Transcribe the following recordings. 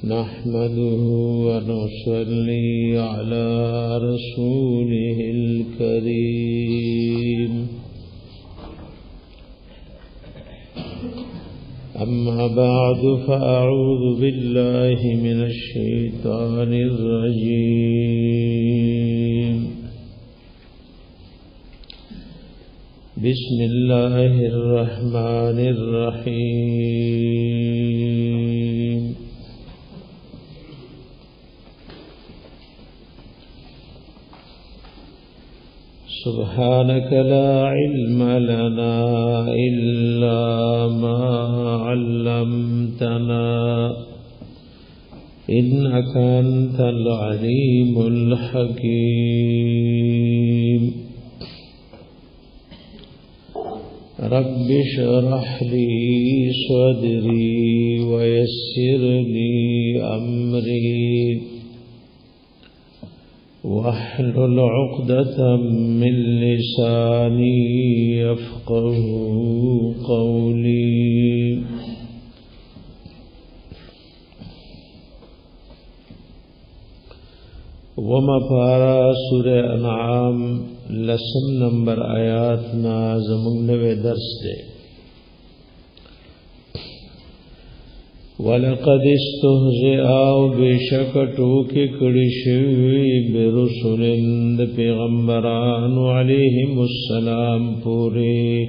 نحمده ونصلي على رسوله الكريم أما بعد فأعوذ بالله من الشيطان الرجيم بسم الله الرحمن الرحيم سبحانك لا علم لنا إلا ما علمتنا إنك أنت العليم الحكيم رب اشرح لي صدري ويسر لي أمري واحلل عقدة من لساني يفقه قولي وما پارا سورہ انعام لسم نمبر آیات نا زمون نوے درس دے وَلَقَدِ اسْتُهْزِئَ بِشَكَّةُ كِكْرِشِوِي بِرُسُلٍ پیغمبران علیہم السلام پورے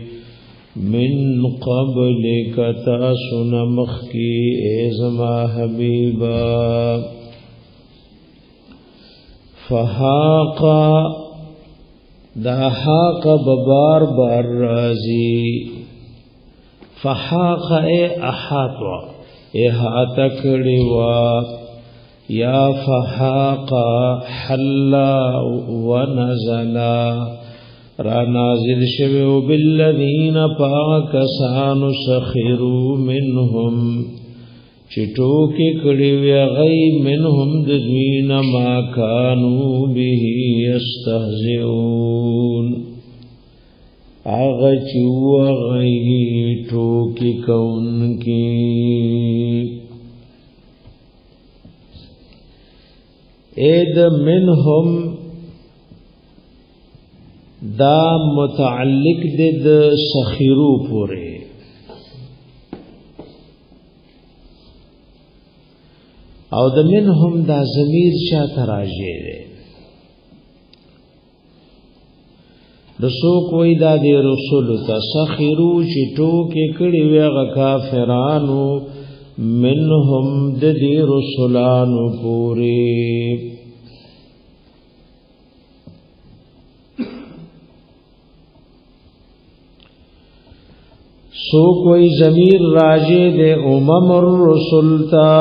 من قبلک تاسن مخکی ایزما حبیبا فحاقا دا حاق ببار بار رازی فحاقا اے احاطوا احاطہ کڑی وا یا فحاقا حلا ونزلا را نازل شویو بالذین پاکسان سخروا منهم چٹو کی کڑی وی غی منهم ددوین ما کانوا به یستهزئون آغا چو غی ٹوکی کون کی اید منهم دا متعلق دد سخیرو پورے او دا منهم دا ضمیر چا تراجے دے رسو کوئی دا دی رسول تا سخیرو چی ٹوکی کڑی ویغا کافرانو منهم دی رسولانو پوری سو کوئی ضمیر راجے دے امم الرسول تا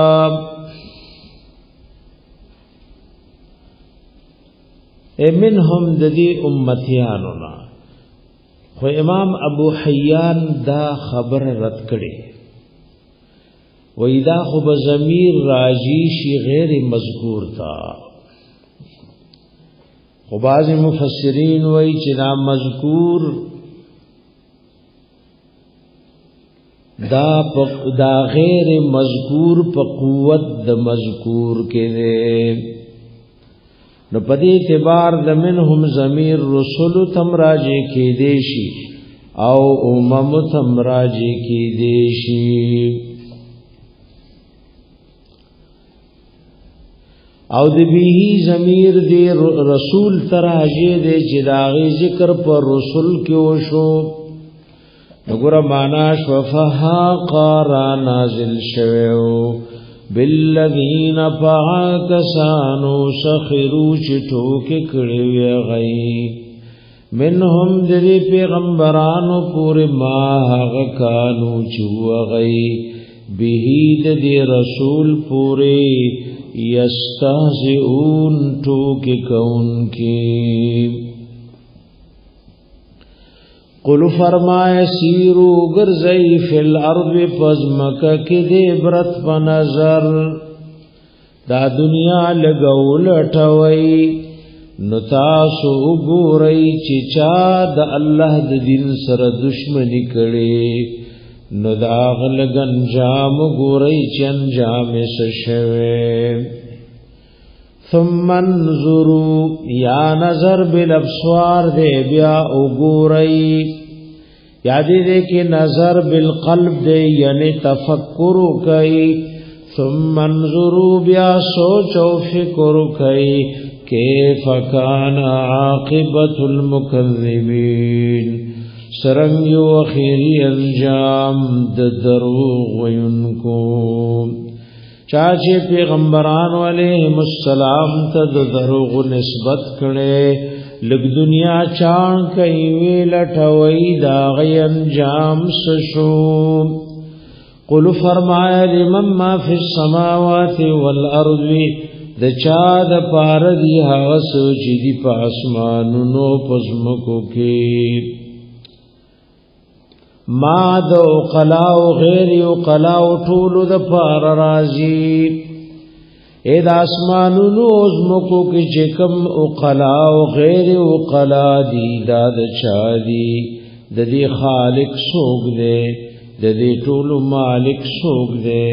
منهم ددی امتیانونا خو امام ابو حیان دا خبر رد کړي وای دا خو بضمیر راجی شی غیر مذکور تا خو بعض مفسرین وای چې دا مذکور دا غیر مذکور په قوت د مذکور کې دی نو پدی اعتبار د منهم ضمیر رسول تم راجی کی دیشی او امم تم راجی کی دیشی او د بیہی ضمیر دی رسول تراجی دی جداغی ذکر پر رسول کیو شو نگورا مانا شوفحاقا را نازل شویو بالذین پاکسانو سخرو چٹو کے کڑی وی غی منهم دی پیغمبرانو پوری ماہ کانو چو غی بہید دی رسول پوری یستہزئون ٹوکی کون کی قل فرمائے سیرو گرزئی فی الارض پزمکہ کی دے برت پنظر دا دنیا لگو لٹوئی نتاسو گورئی چچا دا اللہ دا دین سر دشمنی کڑی نو داغل گنجام گوری چی انجام سشوے ثم انظروا یا نظر بالابصار دے بیا اگوری یادی دے کہ نظر بالقلب دے یعنی تفکر کئی ثم انظروا بیا سوچ و فکر کئی کیف کان عاقبت المکذبین سرنگی و اخیری انجام دروغ وینکو چاچے پیغمبران علیہم السلام تا دروغ نسبت کڑے لگ دنیا چان کئی ویلٹوئی داغی انجام سشو قل فرمایا لمن ما فی السماوات والارض دچا د پار دی هاس چې دی پاسمانونو پزمکو کې ما د قلاو غیر او قلاو ټول د پار راضی اې د اسمانونو زمکو کې چې کوم او قلاو غیر او قلا دی د چا دی د دې خالق سوګ دی د دې ټول مالک سوګ دی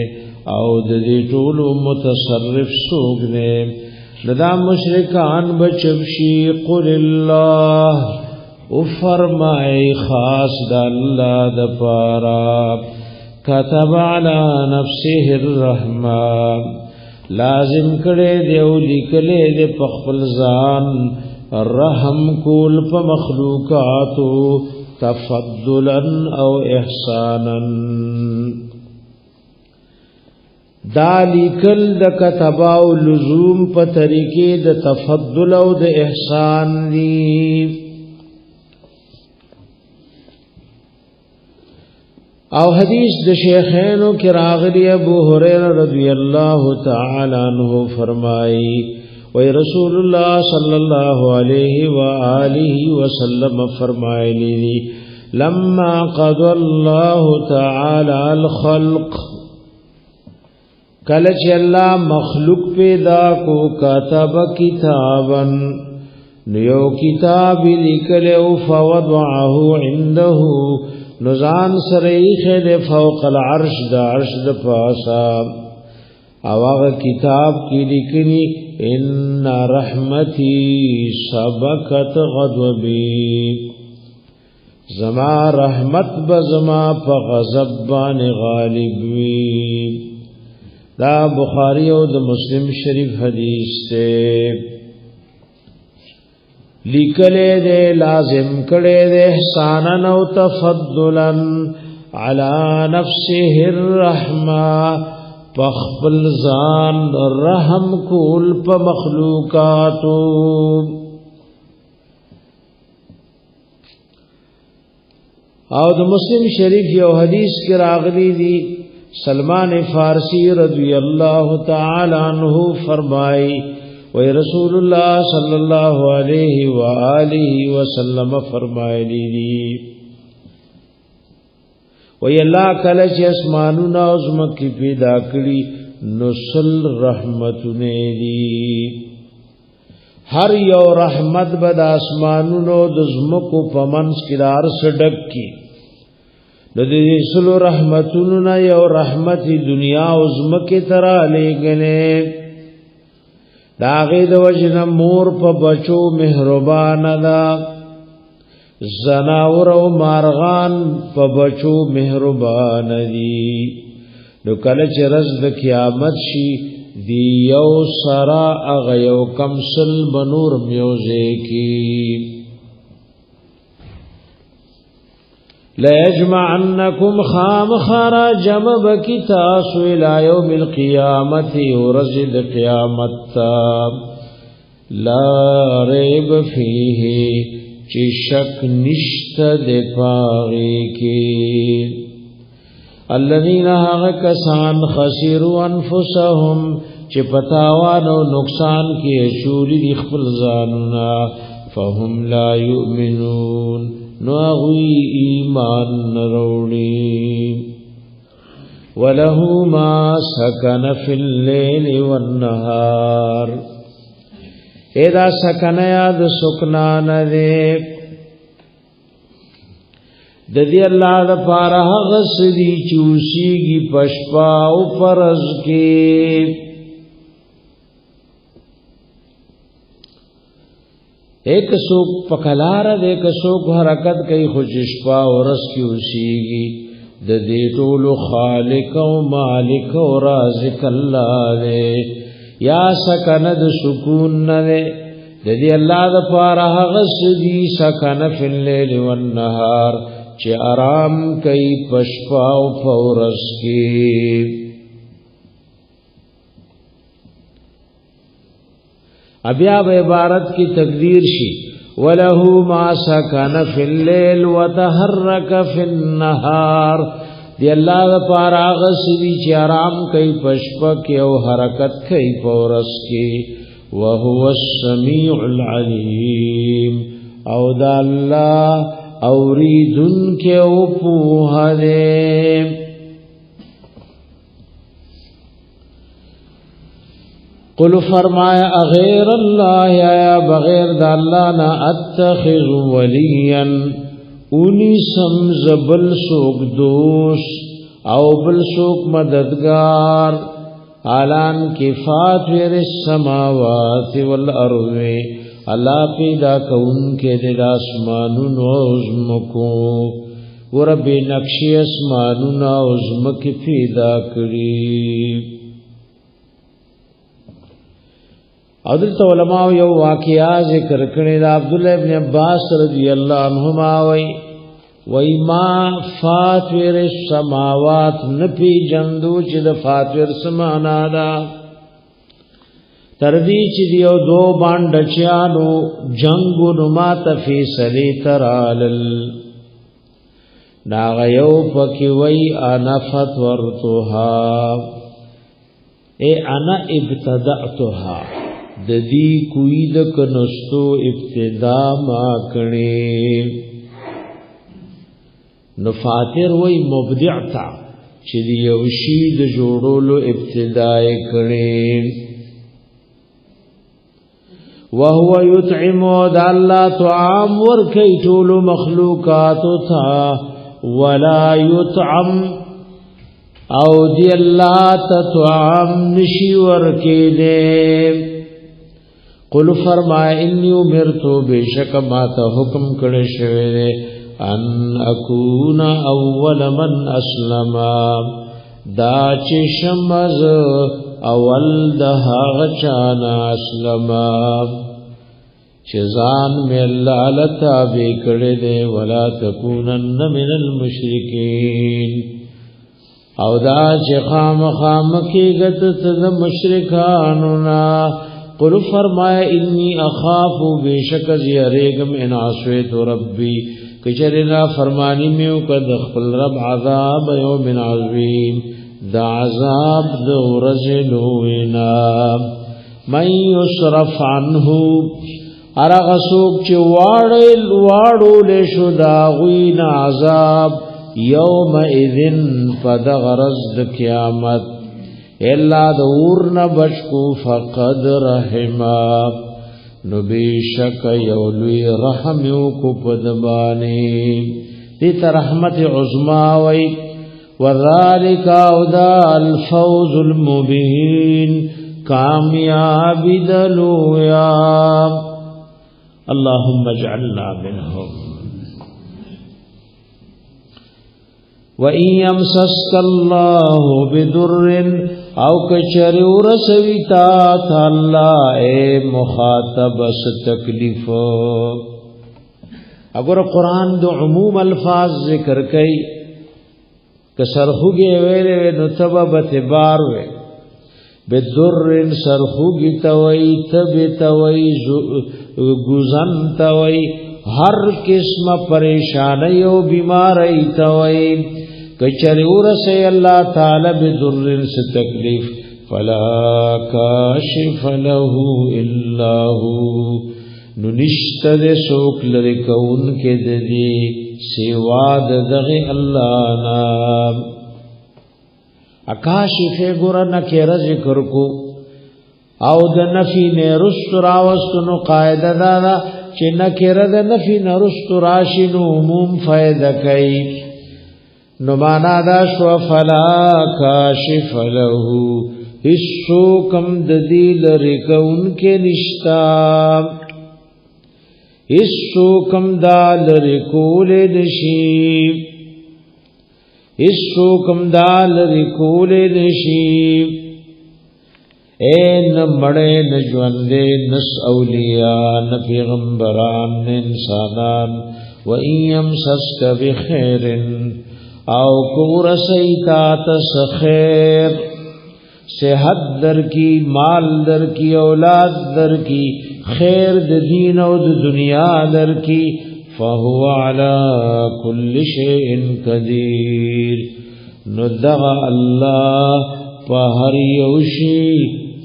او د دې ټول متصرف سوګ دی لدا مشرکان بچبشی قل الله او فرمای خاص د الله د پارا كتب على نفسه الرحمه لازم کړي دی او لیکلې دی په خپل ځان رحم کول په مخلوقاتو تفضلا او احسانا دا لیکل د کتبا او لزوم په طریقې د تفضل او د احسان دی او حدیث د شیخینو کې راغلی ابو هريره رضی الله تعالی عنہ فرمایي وی رسول الله صلی الله علیه و آله وسلم فرمایلی لما قضى الله تعالی الخلق کله چې الله مخلوق پیدا کو کتب کتابا نیو کتاب لیکل او فوضعه عنده نزان سریخ دے فوق العرش دا عرش دا پاسا او آغا کتاب کی لکنی ان رحمتی سبکت غضبی زما رحمت بزما پا غضبان غالب وی دا بخاری او دا مسلم شریف حدیث سے لیکلے دے لازم کڑے دے احسانا و تفضلا علی نفسه الرحمہ پخبل زان رحم کول پا مخلوقاتو او د مسلم شریف یو حدیث کی راغلی دی سلمان فارسی رضی اللہ تعالی عنہ فرمائی وی رسول اللہ صلی اللہ علیہ وآلہ وسلم فرمائلی دی وی اللہ کلچ اسمانونا عظمکی پیدا کری نسل رحمتنے دی ہر یو رحمت بد اسمانونو دزمکو پمنس کدار سڈک کی ندی سلو رحمتنا یو رحمتی دنیا عظمکی ترا لے گنے داغی د وجن مور په بچو مهربان دا زناور او مارغان په بچو مهربان دي نو کله چې رز د قیامت شي دی یو سرا اغه یو کمسل بنور میوزه کی لا يجمعنكم خام خرا جمع بكتاس الى يوم القيامه ورزد قیامت لا ريب فيه چی شک نشت دے پاغی کی الذين هغه کسان خسروا انفسهم چې پتاوان او نقصان کې شوري د خپل ځانونه فهم لا يؤمنون نو غوی ایمان نروڑی وله ما سکن فی اللیل والنهار ایدا سکن یاد سکنان دے د دې الله د پاره هغه سدي چوسيږي پشپا او فرض کې ایک سوک پکلار د ایک سوک حرکت کوي خوششپا او رس کې اوسيږي د دې ټول خالق او مالک او رازق الله دې یا سکن د سکون نه د دې الله د پاره هغه سدي سکن فی الليل والنهار چې آرام کوي پشپا او فورس کې ابیا به عبارت کی تقدیر شي وله ما سکن فی الليل وتحرك فی النهار دی الله د پاره هغه سدي چې آرام کوي پشپا کې او حرکت کوي فورس کې وهو السميع العليم او دا الله اوریدن کے اوپوہ دے قل فرمایا اغیر اللہ یا بغیر دا اللہ نا اتخذ ولیا اونی سمز بل سوک دوست او بل سوک مددگار اعلان کی فاتر السماوات والارض اللہ پیدا کون کے دل آسمانون و عظمکو ورب نقشی آسمانون و عظمک پیدا کری او دلتا علماء یو واقعہ ذکر کرنے دا عبداللہ ابن عباس رضی اللہ عنہما وی ما فاتر السماوات نپی جندو چی دا فاتر سمانا دا تردی چی دیو دو بانڈچیانو جنگو نمات فیصلی ترالل ناغیو پکی وی انا فتورتوها اے انا ابتدعتوها ددی کوئی دکنستو ابتدا ما کنے نفاتر وی مبدعتا چی دیو شید جوڑولو ابتدائی کنے وهو يطعم دا اللہ طعام ورکی طول مخلوقاتو تھا ولا يطعم او دی اللہ تطعام نشی ورکی دے قل فرمائے انی امرتو بے شک ماتا حکم کڑے شوے دے ان اکون اول من اسلما دا چشمز اول دہا غچانا اسلما چزان میں اللہ لتابے کڑے دے ولا تکونن من المشرکین او دا چه خام کی گت تد مشرکانونا قل فرمایا انی اخافو بیشک زیاریگم ان عصویت ربی کچرنا فرمانی میو کد خپل رب عذاب یوم عظیم دا عذاب دو رزلوینا من یصرف عنہو ارغسوک چه واڑو لیشو داغوین عذاب یوم اذن فدغرز د قیامت الا دور نہ بچکو فقد رحما نبیشک یولوی رحمیو کو پدبانی دیتا رحمت عظما وی وذالک اودا الفوز المبین کامیاب دلویا اللہم اجعلنا منہم وَإِن يَمْسَسْكَ اللَّهُ بِضُرٍّ او کچری ورسوی تا اللہ اے مخاطب اس تکلیف اگر قرآن دو عموم الفاظ ذکر کئی کسرخوگی ویلے وی نتبا بتبار وی بدر سرخوگی توئی تب توئی گزن توئی ہر قسم پریشانی و بیماری توئی کچری ورسی اللہ تعالی بدر سے تکلیف فلا کاشف له الا هو ننشت دے سوک لرکون کے ددی سواد دغی اللہ نام اکاشف گورا نکیر ذکر کو او د نفی نے رست راوستنو قاعدہ دادا چې نکره د نفی نرست راشي نو عموم فائدہ کوي نو معنا دا شو فلا کاشف له هیڅ کم د دې لري کونکي نشتا هیڅ کم دا لري کول نشي هیڅ کم دا لري کول نشي این مړې نه ژوندې نس اولیاء نه پیغمبران نه انسانان و ایم سسک بخیر او کور سیتا تس خیر صحت در کی مال در کی اولاد در کی خیر د دین او د دنیا در کی فهو علی کل شیء قدیر نو دغه الله په هر یو شی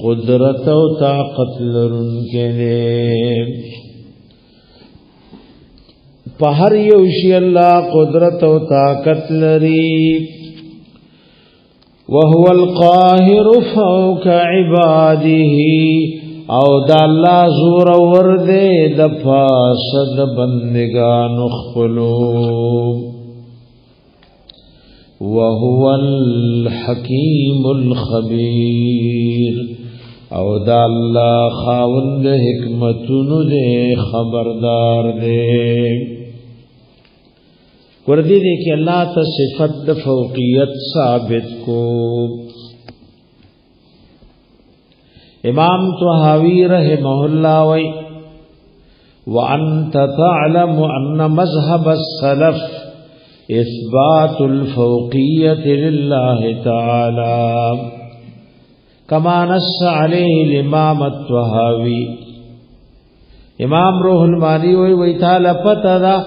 قدرت او طاقت لرونکي نه په هر یو شی الله قدرت او طاقت لري وهو القاهر فوق عباده او دا الله زور ور دې د فاسد بندگان خپلو وهو الحکیم الخبیر او دا الله خاوند حکمتونو دې خبردار دې وردی دې کې الله ته صفت د فوقیت ثابت کو امام طحاوی رحمه الله وی وانت تعلم ان مذهب السلف اثبات الفوقیت لله تعالی کما نص علیه الامام الطحاوی امام روح المانی وی تعالی پتہ دا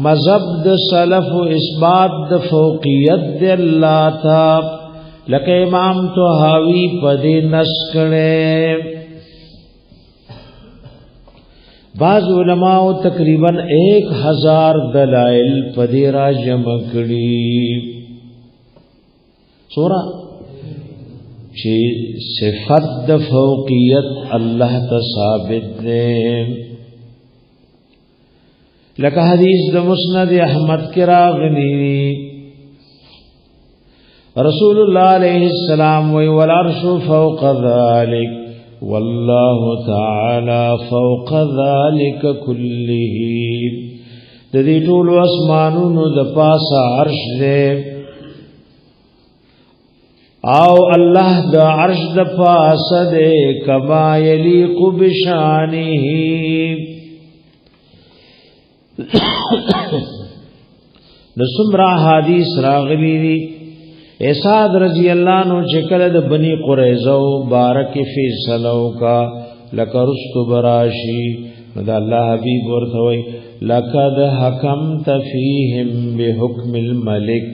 مذهب د سلف اثبات د فوقیت د الله تا لکه امام طحاوی پدې نص کړي بعض علماء تقریبا 1000 دلائل پدې را جمع کړي سورہ چې صفات د فوقیت الله ته ثابت ده لکه حدیث د مسند احمد کې راغلی رسول الله علیه السلام وی والعرش فوق ذلك والله تعالی فوق ذلك كله د دې ټول اسمانونو د پاسه عرش دی او الله د عرش د پاسه دی کما یلیق بشانه نسمرا حدیث راغلی دی اسعد رضی اللہ عنہ چکل د بنی قریظه بارک فیصلو کا لکرست براشی دا اللہ حبیب ورته وی لقد حکمت فیهم بحکم الملک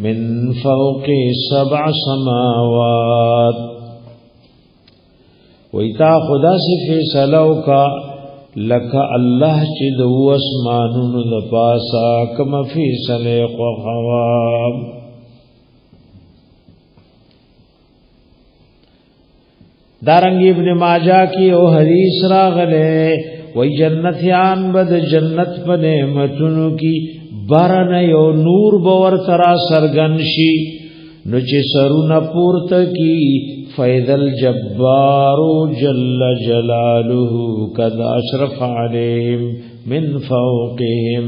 من فوق 7 سماوات ویتا خدا سے فیصلو کا لکه الله چې د اسمانونو د پاسا کم فیصله خوخوا دارنګ ابن ماجه کی او حدیث راغله وای جنتیان بد جنت په نعمتونو کی بارن یو نور باور ترا سرګنشي نو چې سرونه پورته کی فیض الجبار جل جلاله قد اشرف علیهم من فوقهم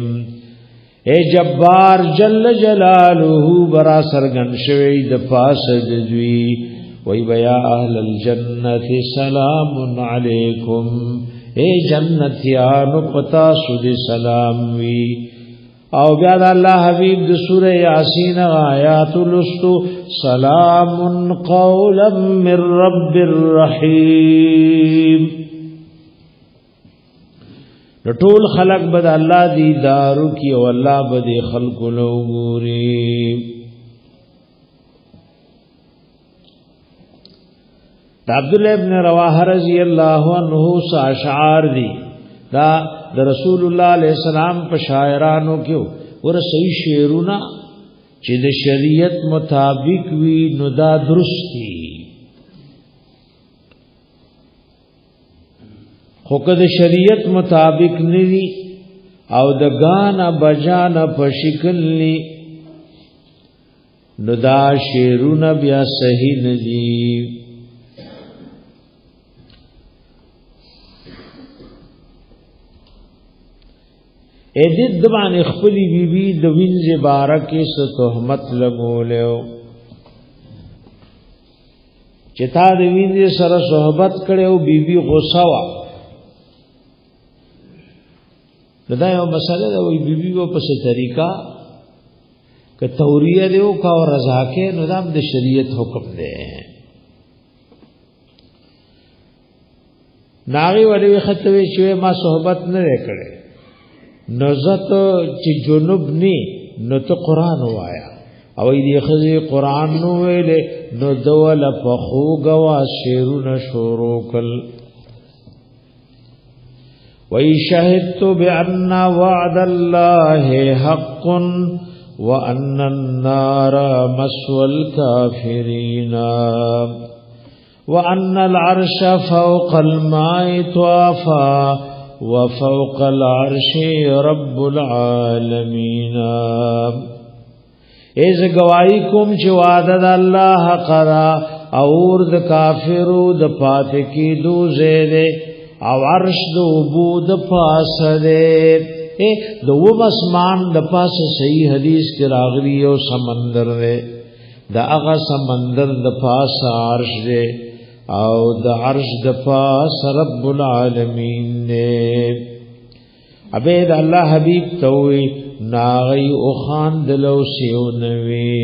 اے جبار جل جلاله برا سرګن شوی د پاس د دوی وی بیا اهل الجنت سلام علیکم اے جنتیانو پتا سود سلام وی او بیا د الله حبیب د سوره یاسین آیات لستو سلام قولا من رب الرحیم ټول خلق بد الله دیدارو کی او الله بد خلق لو ګوري عبد الله ابن رواحه رضی الله عنه اشعار دی دا د رسول الله علیه السلام په شاعرانو کې ور صحیح شعرونه چې د شریعت مطابق وي نو دا درستی خو که د شریعت مطابق ندی او د غانا بجانا په شکل لی نو دا شعرونه بیا صحیح ندی. ایدید دبان اخپلی بی بی د وینځ بارکه ست تهمت لګولیو چې تا د وینځ سره صحبت کړو بی بی غوسه وا. دا یو مسله ده وی بی بی په څه طریقہ ک توریه دیو کا او رضا کې نظام د شریعت حکم ده. ناغي ولی ختوي شوی ما صحبت نه کړي نزت چې جنوب ني نو ته قران وایا او دې خزي قران نو ویلې نو دول په خوګوا شیرونه شروع کل. وَيَشْهَدْتُ بِأَنَّ وَعْدَ اللَّهِ حَقٌّ وَأَنَّ النَّارَ مَثْوَى الْكَافِرِينَ وَأَنَّ الْعَرْشَ فَوْقَ الْمَاءِ طَوَافًا وَفَوْقَ الْعَرْشِ رَبُّ الْعَالَمِينَ. ایز گواہی کوم چې وعده د الله حق را اور د کافرو د پات کی دو زیده او عرش دو بود پاس دے دو مسمان د پاس صحیح حدیث کی راغلی او سمندر دے دا اغا سمندر د پاس عرش دے او د عرش د پاس رب العالمین دے. عبید اللہ حبیب توی ناغی او خان دلو سیو نوی.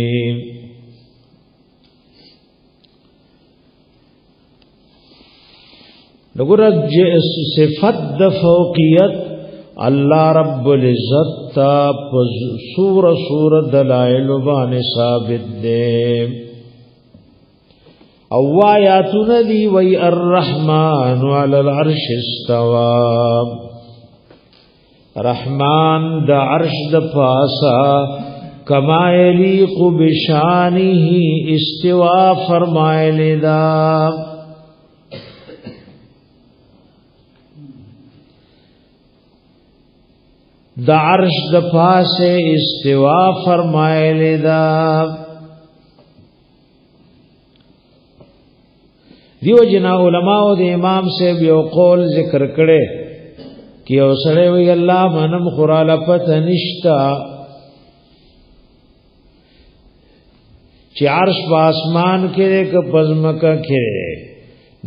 نګور صفت د فوقیت الله رب العزت تا سور دلائل باندې ثابت دي. او آیاتن دی وی الرحمن علی العرش استوى. رحمان د عرش د پاسا کما یلیق بشانه استوا فرمایلی دا. د عرش د پاسه استوا فرمایلی دا. دیو جنا علماء د امام سے یو قول ذکر کړي کہ او سره وی الله منم خراله پته نشتا چې عرش په اسمان کې ک پزمکه کې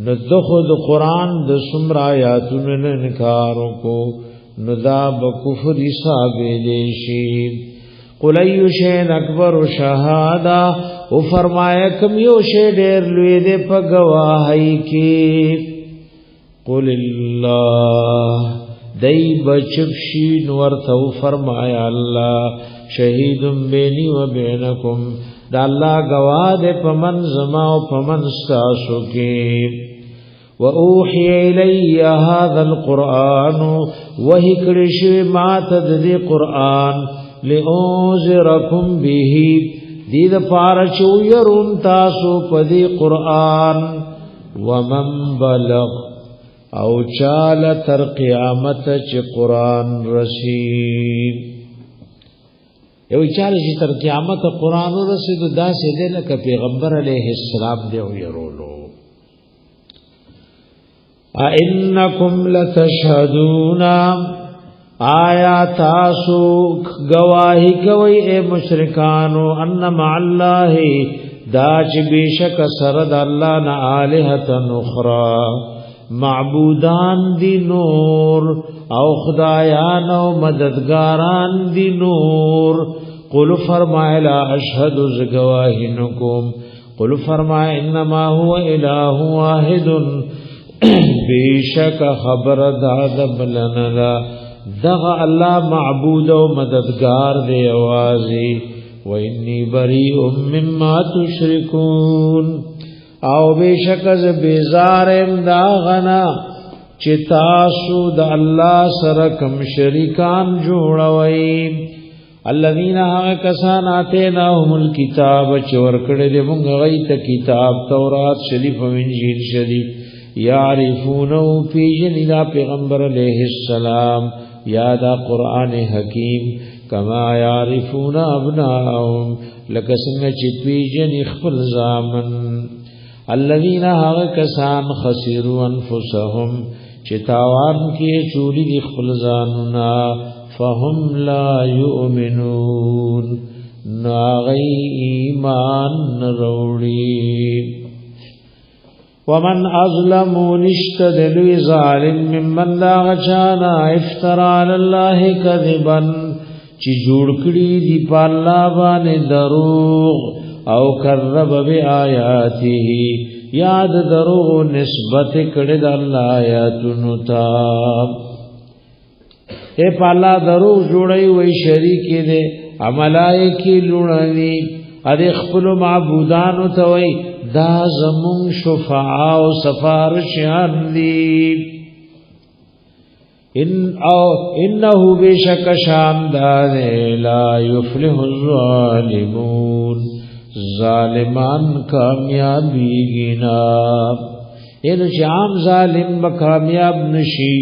نو د خود قران د سمرا آیاتونو نه انکار کو نو دا بکفر حساب دیشی. قل ایو شین اکبر شهادا او فرمایا کم یو شی ډیر لوی دې په گواهی کې. قل الله دای بچفشین ورته فرمایا الله شهید بیني و بینکم دا الله گواه دې په من زما او په من تاسو کې. وَأُوحِيَ إِلَيَّ هَذَا الْقُرْآنُ وَهِي كْرِشِوِ مَا تَدْدِي قُرْآنُ لِأُنذِرَكُمْ بِهِ دِيدَ پارچو يرون تاسو پدی قرآن. وَمَنْ بَلَغْ او چال تر قیامت چ قرآن رسید. یو چال چ تر قیامت قرآن رسید دا سیده لکه پیغمبر علیہ السلام دیو يرولو. اَإِنَّكُمْ لَتَشْهَدُونَ آیا تاسو گواہی کوي اے مشرکانو ان مع الله داچ بیشک سرد الله نه الہتن اخرى معبودان دی نور او خدایان او مددگاران دی نور. قل فرمائے لا اشهد ز گواہی نکم. قل فرمائے انما هو الہ واحد بیشک خبر داد بلنلا دغ اللہ معبود و مددگار دے آوازی. وانی بریء مما تشرکون او بیشک از بیزارم دا غنا چی تاسو دا اللہ سرکم شریکان جوڑوئی. الذین ها کسان آتیناهم الکتاب چور کڑے دے منگ غیت کتاب تورات شریف و انجیل شریف یعرفونو پیجنی دا پیغمبر علیہ السلام یا دا قرآن حکیم کما یعرفون ابناهم لکسنگ چی پیجنی خپل زامن الذین هاغ کسان خسروا انفسهم چی تاوان کی چولی دی خپل زانونا فهم لا یؤمنون ناغی ایمان روڑی ومن اظلم نشتدلوی ظالم ممن لا غچانا افترا لله کذبا چی جوڑ کړي دی په الله باندې دروغ او کذب بیااته یاد دروغ نسبت کړي د الله آیاتونو ته اے په الله دروغ جوړي وای شریک دې عملای کی لونی اره خپل معبودانو ته وای دا زمون شفاعه او سفارشان دی انه بشک شاندار لا یفلح الظالمون ظالمان کامیابی گنا اینو چې عام ظالم به کامیاب نشي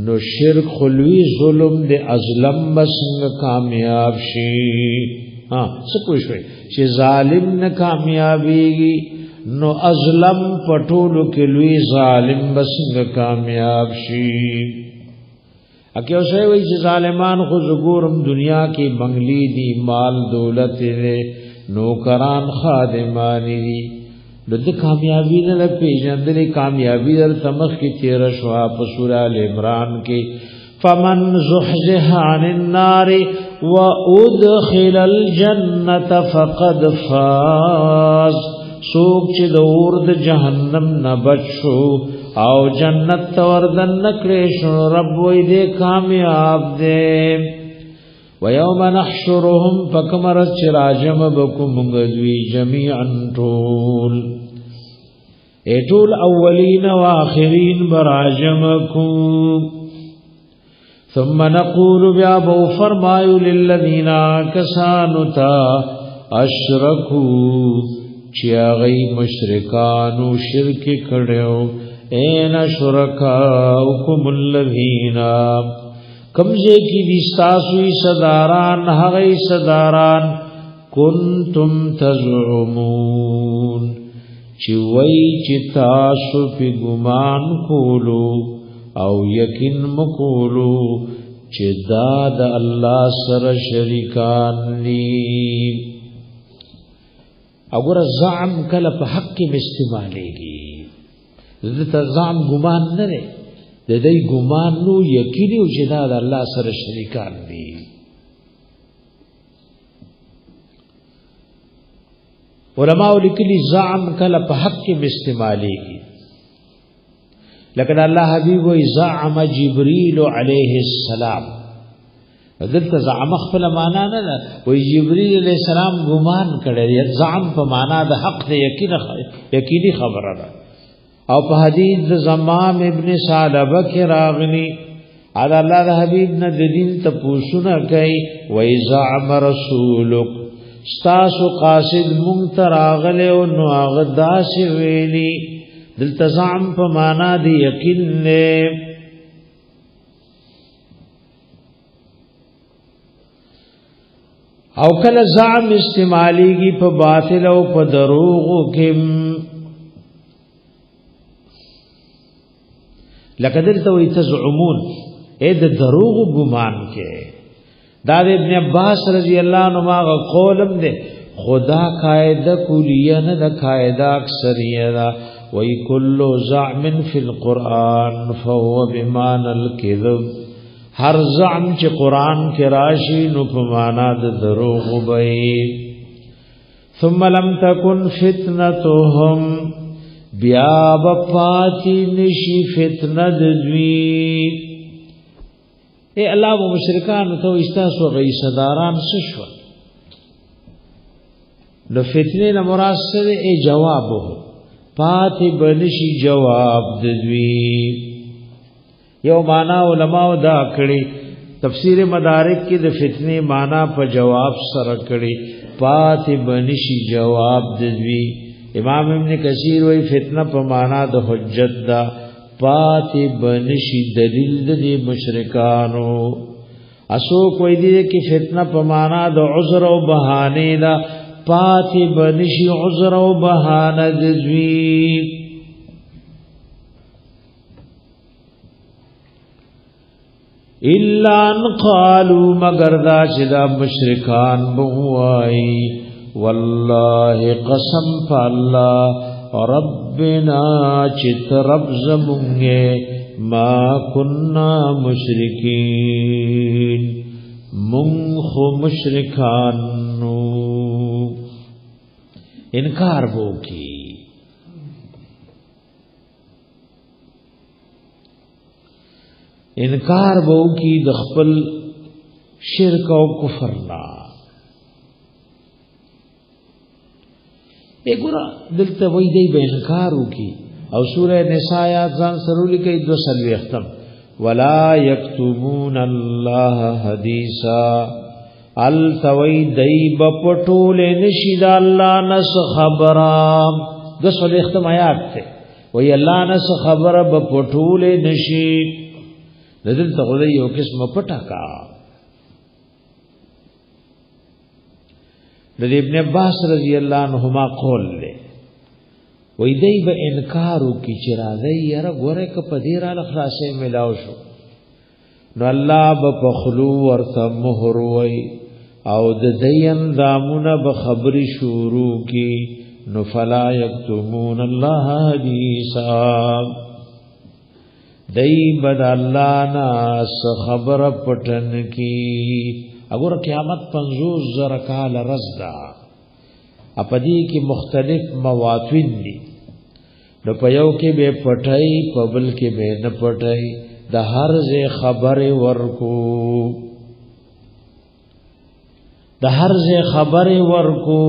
نو شرک خلوی ظلم دے ازلم بسنگ کامیاب شي سپوشوی چې ظالم نه کامیابیږي نو ازلم پټولو کې لوی ظالم بسنگ کامیاب شي اکه اوسه وی چې ظالمان خو زګورم دنیا کې بنگلی دي مال دولت دې نوکران خادمان دي د کامیابی نه پیژندلې کامیابی در تمخ کې تیر شوا په سورہ ال عمران کې فمن زحزح عن النار وادخل الجنه فقد فاز سوق چې د اور د جهنم نه بچو او جنت توردن نکړې شو رب وې دې کامیاب دې ويوم نحشرهم فكمر چراجم بكم غدوي جميعا طول اټول اولین و آخرین براجمکم ثم نقول بیا بو فرمایو للذین کسانتا اشرکو چیا غی مشرکانو شرک کړو این شرکاؤکم الذین کمزے کی دستاسوی صداران هغی صداران کنتم تزعمون چی وی چی تاسو پی گمان کولو او یقین مکولو چی داد اللہ سر شریکان لی اگر زعم کل پا حق کی مستعمالے گی دتا زعم گمان نرے دای ګمان نو یقیني او چې دا الله سره شریکان دي علماء لیکلي زعم کله په حق کې استعمالي لکه الله حبيب وي زعم جبريل عليه السلام دلته زعم خپل معنا نه ده وي جبريل عليه السلام ګمان کړی زعم په معنا د حق د یقیني خبره ده او په حدیث زمام ابن ثعلبه کې راغلی ادا الله د حبیب نه د دین ته پوښتنه کوي وای زعم رسولک استاسو قاصد منتراغله او نو هغه داسې ویلی دلته زعم په معنا دی یقین نه او کله زعم استعمالیږي په باطل او په دروغ کې لقدر تو تزعمون اے د دروغ گمان کې دا ابن عباس رضی اللہ عنہ ما قولم دے خدا قاعده کلیه نه د قاعده اکثریه دا وای کل زعم فی القرآن فهو بمعنى الكذب هر زعم چې قرآن کې راشي نو په معنا د دروغ وي ثم لم تكن فتنتهم بیا بپاتی نشی فتنه دوی اے الله و مشرکان تو استاسو غی صداران سشو نو فتنه نه مراد سره ای جواب پاتی بنشی جواب دوی یو معنا علماء دا کړي تفسیر مدارک کې د فتنه معنا په جواب سره کړي پاتی بنشی جواب دوی امام ابن کثیر وی فتنه په معنا د حجت دا پاتې بنشي دلیل د مشرکانو اسو کوئی دی کی فتنه په معنا د عذر او بهانه دا پاتې بنشي عذر او بهانه د دوی الا ان قالوا مگر دا چې دا مشرکان بوای والله قسم فالله ربنا چت رب زمونږه ما كنا مشرکین مونږ مشرکان نو انکار وو کی انکار وو کی د خپل شرک او کفر لا وګوره دلته وای دی به انکار وکي او سوره نساء آیات ځان سرول کې 200 ختم ولا یکتمون الله حدیثا التوی دی بپټول نشید الله نس خبرام 200 ختم آیات ته وای الله نس خبر بپټول نشی دلته غوړی یو قسم پټا کا د ابن عباس رضی الله عنهما قول له وای دی به انکارو کی چرایي یاره ګوره ک پدې را خلاصې ملاو شو نو الله به خلو ورته مہر وای او د دین دامونه به خبري شروع کی نو فلا یکتمون الله حدیثا دی بد الله ناس خبر پټن کی اگر قیامت 50,000 کال رزدا اپدی کی مختلف مواطن دي نو پيو کې به پټای پبل کې به نه پټای د هر ځای خبره ورکو د هر ځای خبره ورکو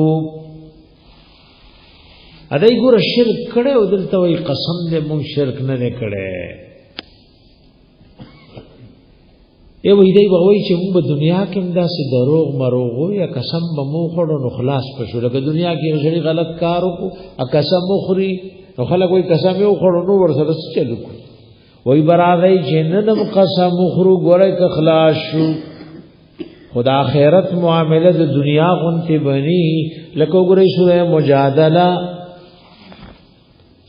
ادای ګور شرک کړه او دلته وای قسم دې مون شرک نه کړه ای وې دی وای چې موږ په دنیا کې همداسې دروغ مروغو یا قسم به مو خړو نو خلاص پښو لکه دنیا کې یو ځړي غلط کار وکړو ا قسم مخري نو خلک وای قسم یو خړو نو ورسره چلو وای برابرۍ جنن قسم مخرو ګورای ک خلاص شو خدا آخرت معاملې د دنیا غونته بني لکه ګورې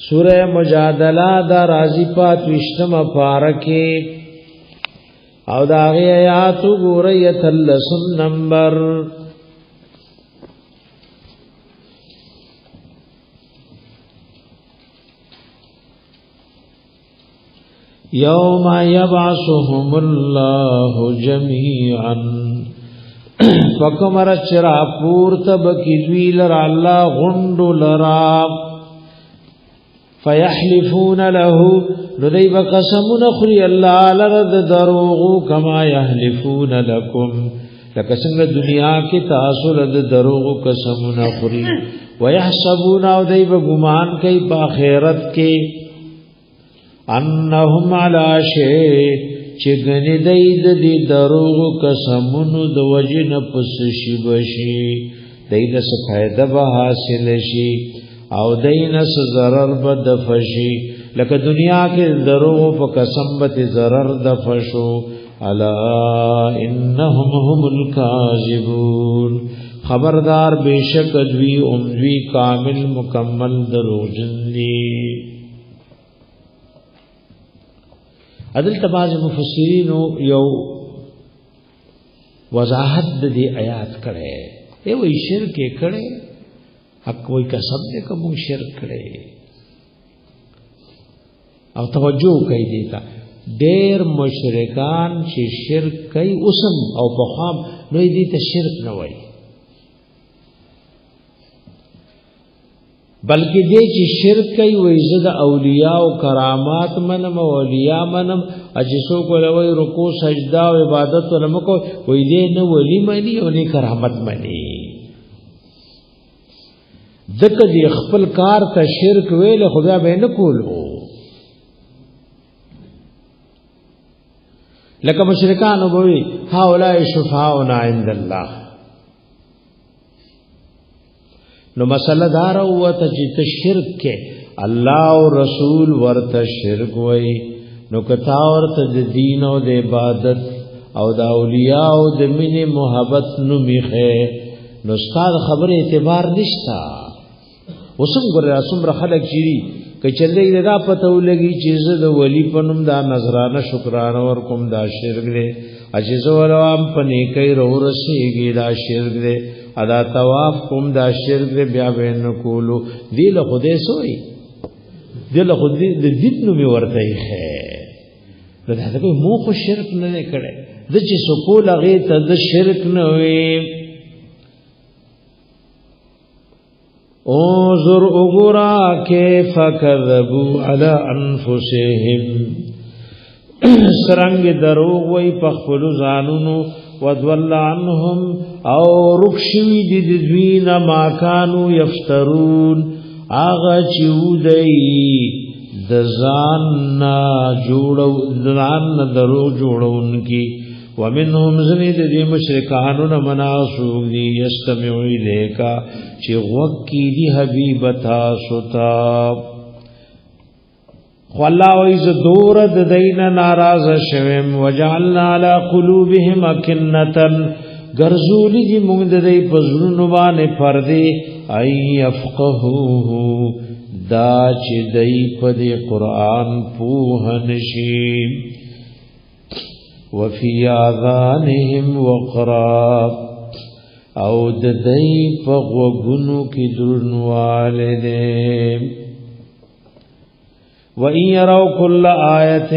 سوره مجادله دا راضی پات وشتم پارکه او دا غی آیات ګورې تلسم نمبر یوم یبعثهم الله جميعا فکمر چرا پورت بکیوی لرا الله غند لرا فیحلفون له ندی بقسمون خری الله لرد دروغ کما یحلفون لكم لکه څنګه دنیا کې تاسو لرد دروغ قسمون خری ويحسبون او دی بګمان کوي په آخرت کې انهم علی شیء چې غنی دید دی دروغ قسمون د وجن پس شي بشي دینه څه فائدہ به حاصل شي او دینه څه ضرر به دفشي لکه دنیا کې دروغ په قسم به ضرر دفشو الا انهم هم الکاذبون خبردار بیشک دوی اموی کامل مکمل دروغجن دي عدل تباز مفسرین یو وضاحت دی آیات کړي ای وای شرک کړي حق وای قسم دې کوم شرک کړي او توجه کوي دیتا ډېر مشرکان چې شرک کوي اوسم او په خام نو دې ته شرک نه وای بلکې دې چې شرک کوي وای زده اولیاء او کرامات منم او اولیاء منم اجسو کولوي رکوع سجدا او عبادت ولمکو وای دې نه ولی مانی او نه کرامت مانی ذکر دې خپل کار ته شرک ویل خدا به نه کولو لکه مشرکان وبوي هؤلاء شفاعنا عند الله نو مسله دار او ته چې شرک کې الله او رسول ورته شرک وای نو کتا ورته د دین او د عبادت او د اولیاء او د مینه محبت نو میخه نو استاد خبره اعتبار نشتا وسم ګره اسمره خلق چيري کچلې دا پته ولګي چې زه د ولی پنوم دا نظرانه شکرانه ور کوم دا شرک دی اجزه ولوام پني کوي رو رسیږي دا شرک دی ادا طواف کوم دا شرک دی بیا بین کولو دی له خدای سوئی دی له خدای د دې نو می ورته یې دا څه کوي مو خو شرک نه کړي د چې سکول هغه ته د شرک نه وي انظر اغرا کیف کذبوا علی انفسهم سرنگ دروغ وی پخپلو زانونو ودول عنهم او رکشوی دید دوین ما کانو یفترون آغا چیودئی دزان دروغ جوڑون کی ومنهم زنید دی مشرکانون مناسوک دی یستمعی لیکا چی غوکی دی حبیبتا ستا والله ویز دورد دین ناراض شویم وجعلنا علی قلوبهم اکنتن گرزولی دی مونږ د دې پزړونو باندې پردې ای افقهوه دا چې دای په دې قران په نشي وفي آذانهم وقرا او د دې په غوګونو کې درنواله دې وَإِن يَرَوْا كُلَّ آيَةٍ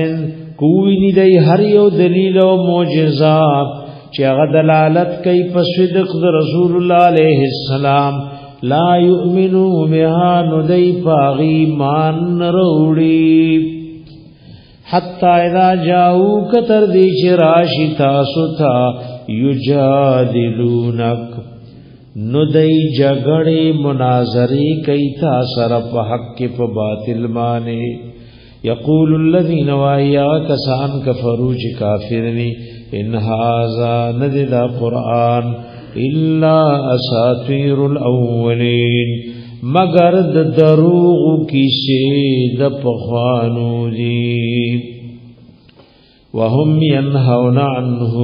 کوئی دی هر یو دلیل او معجزات چې هغه دلالت کوي په صدق د رسول الله علیه السلام لا یؤمنو بها ندی پاغي مان وروړي حتا اذا جاءو کتر دی چې راشي تاسو ته یجادلونک ندی جګړې مناظرې کوي تاسو سره په حق کې په باطل باندې یقول الذين وَيَا كَسَانْ كَفَرُوا كَافِرِينَ إِنْ هَذَا نَذِرُ الْقُرْآنِ إِلَّا أَسَاطِيرُ الْأَوَّلِينَ مگر د دروغ کیسې د پخوانو دي وهم ينهون عنه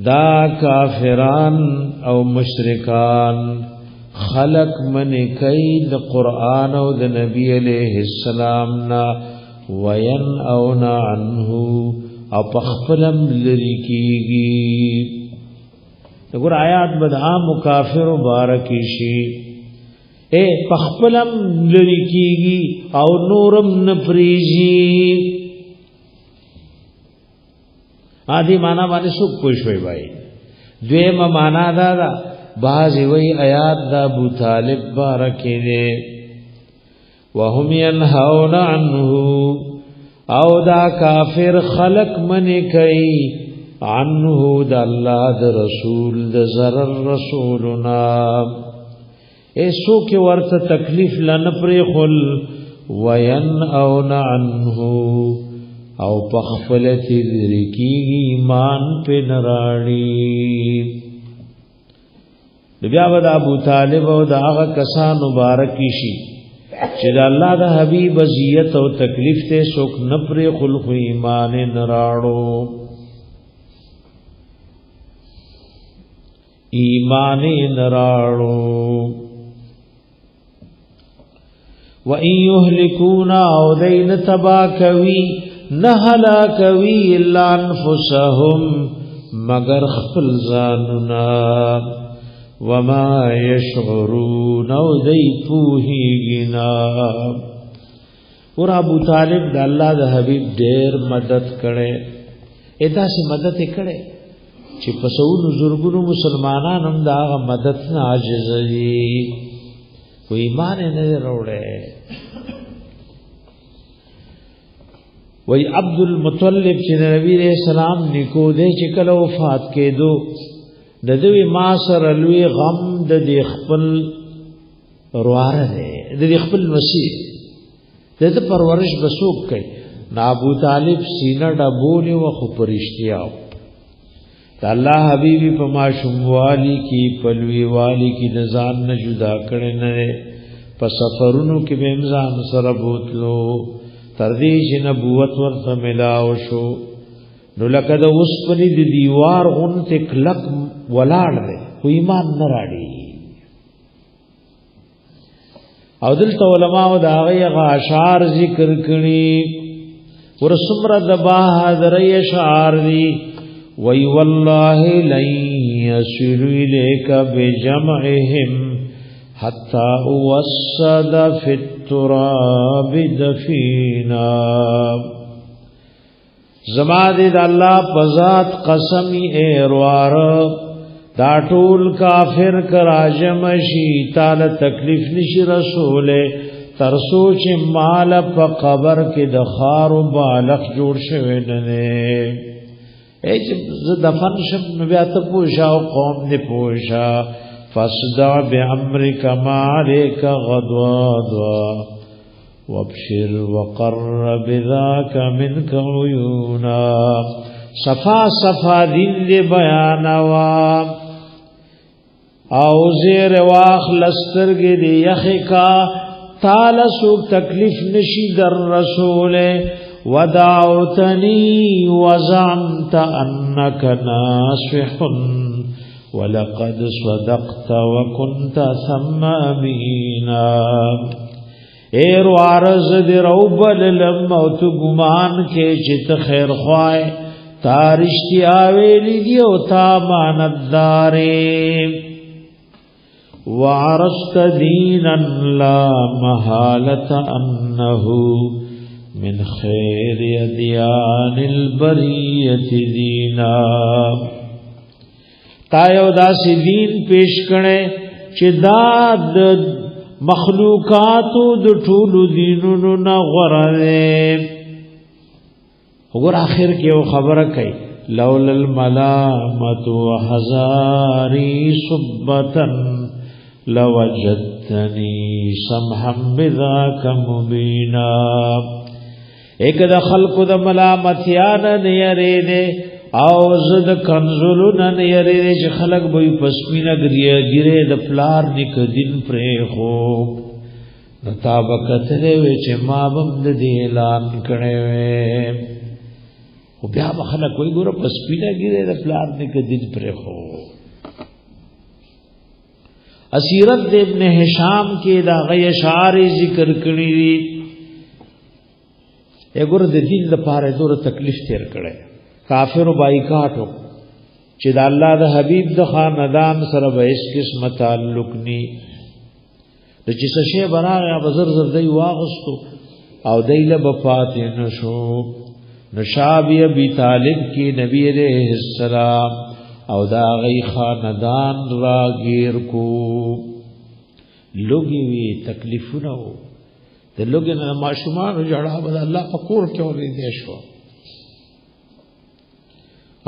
دا کافران او مشرکان خلق من کید قرآن او د نبی علیہ السلام نا وین او نا عنه او پخپلم لری کیگی اگر آیات بدعام کافر مبارکی شی اے پخپلم لری کیگی او نورم نپریجی آدھی مانا مانے سک پوشوئی بھائی دویم مانا دادا بعضی وی آیات دا ابو طالب بارکی دے وهم ینہون عنہ او دا کافر خلق من کئی عنہ دا اللہ دا رسول دا ضرر رسولنا ایسو کی ورت تکلیف لنپری خل وینہون عنہ او پخفلت ذرکی ایمان پہ نراڑی بیا بدا ابو طالب او دا آغا کسان مبارکی شي چې دا الله دا حبیب ازیت او تکلیف ته سوک نپری خلق ایمان نراړو ایمان نراړو و ان یهلکونا او دین تبا کوي نهلا کوي الا انفسهم مگر خپل ځاننا وما يشعرون او دی پوهیږي اور ابو طالب د الله د حبیب ډیر مدد کړي ادا سي مدد کړي چې په سونو زورګونو مسلمانانو هم دا مدد نه عاجز دي و ایمان نه وروړي وی عبد المطلب چې نبی رسول الله نکو دې چې کله وفات کېدو د دوی ما سره لوی غم د دې خپل رواره ده د دې خپل مسیح د دې پرورش بسوک کوي نا ابو طالب سینه ډبولې و خو پرشتیا تا الله حبیبی په ماشوم والی کی پلوی والی کی نزان نه جدا کړي نه په سفرونو کې به امزان سره بوتلو تر دې چې نبوت ورته ملاو شو نو لکه د اوسپنې د دیوار غونته کلک ولاړ دی خو ایمان نه راړي او دلته علماء دا هغه اشعار ذکر کړي ورسمر د بهادر اشعار دي وی والله لن يصل اليك بجمعهم حتى وسد في التراب دفینا زما دې د الله پزات قسمی ایروار دا ټول کافر کراجم شي تعالی تکلیف نشي رسوله تر سوچ مال په قبر کې د خار او بالغ جوړ شوی نه ایچ ز دفن شم بیا ته پوښا او قوم دې پوښا فصدع بامرک ما عليك غضوا وابشر وقر بذاك منك عيونا صفا صفا دین دې بیانوا او زیر واخلسترګې دې یخکا تعالی سو تکلیف نشي در رسول ودعوتني وزعمت انك ناصح ولقد صدقت وكنت ثم امينا ایر وارز دی روبل لموت گمان کے چت خیر خواہ تارشتی آویلی دیو تا ماندارے وعرست دینا لا محالت انہو من خیر ادیان البریت دینا تایو دا سی دین پیش کنے چی داد مخلوقاتو د ټولو دینونو نه غره وګور اخر کې یو خبره کوي لولا الملامت وحزاري صبتا لوجدتني سمحا بذاك مبينا ایک د خلق د ملامتیان نه یریده او زد کنزلون نه یریده چې خلق به پسمینه ګریه د پلار نک دین پرې خو مطابقت لري چې ما بم د اعلان کړي وې او بیا خلق کوئی ګور پسمینه ګریه د پلار نک دین پرې خو اسیرت ابن هشام کې دا غي اشعار ذکر کړی دي اګور د دین لپاره دور تکلیف تیر کړي کافر بایکاټو چې د الله د حبیب د خاندان سره به هیڅ قسم تعلق ني د چې څه شی براغه بزر زر دی واغستو او دیله بفات نشو نشابی ابي طالب کی نبی علیہ السلام او دا غي خاندان راگیر کو لوګي وی تکلیفونه د لوګي نه ماشومان جوړه بد الله پکور کې ولې دي شو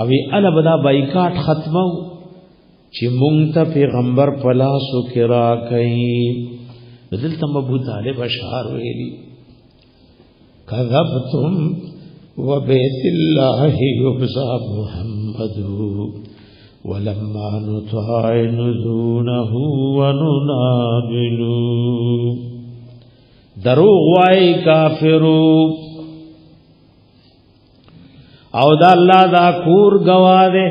اوی انا بدا بایکاټ ختمو چې مونږ ته پیغمبر پلاسو کرا کئ بدلته ابو طالب اشعار ویلی کذبتم وبيت الله يبزى محمد ولما نطعن دونه وننابل دروغ وای کافرو او دا الله دا کور گواده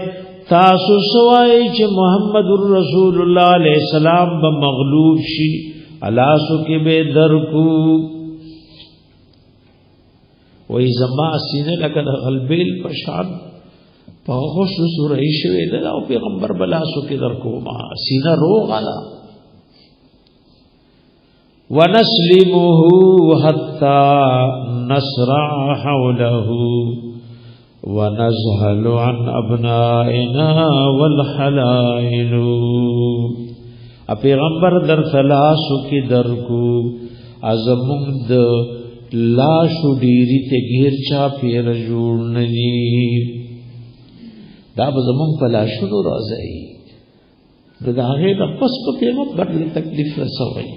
تاسو سوای چې محمد رسول الله علیہ السلام به مغلوب شي الاسو کې به درکو وای زما سینه لکه د غلبیل پشان په خوش سورې شوی دا او پیغمبر بلاسو کې درکو ما سینه روغ الا ونسلمه حتى نسرع حوله ونزهل عن ابنائنا والحلائل پیغمبر در ثلاثو کی درکو ازمون د لاشو ډیری ته غیر چا پیر جوړ ننی دا زمون په لاشو راځي دا هغه د پس په پیغمبر له تکلیف رسوي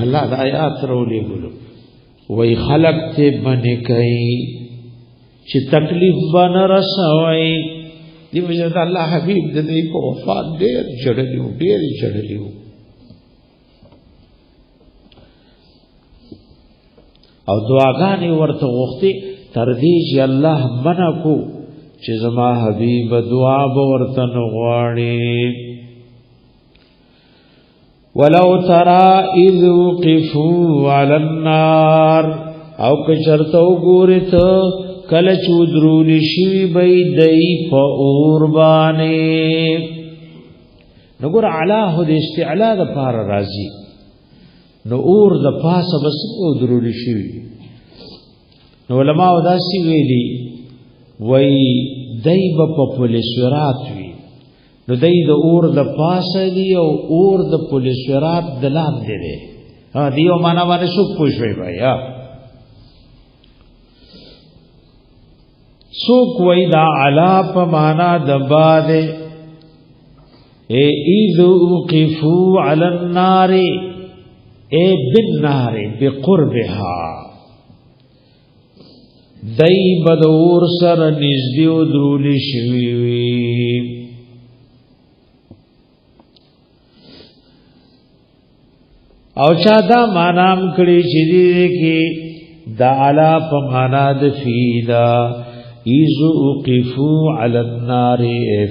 الله د آیات رولې ګلو وای خلق ته باندې کوي چې تکلیف باندې رسوي دی وجه الله حبیب د دې په وفات ډېر جړلیو او دعاګانې ورته غوښتي تر دې چې الله منع کو چې زما حبیب دعا به ورته غواړي ولو ترى اذ وقفوا على النار او کچرته وګورې ته کله چې درول شي به دای په اور باندې نګور اعلی د استعلا د پار راضي نو اور د پاسه بس او درول شي نو علماء داسي ویلي وای دای په پولیس ورات وی نو دای د اور د پاسه دی او اور د پولیس ورات د لاندې دی ها دیو معنا باندې څوک پوښوي بھائی سوک وی دا علا پا مانا دبا دے اے ایذو اوقفو علی النار اے بالنار بقربها دی بدور سر نزدیو درولی شویوی او چا دا مانام کڑی چیدی دے کی دا علا پا مانا دفیدا ایزو اقفو علی النار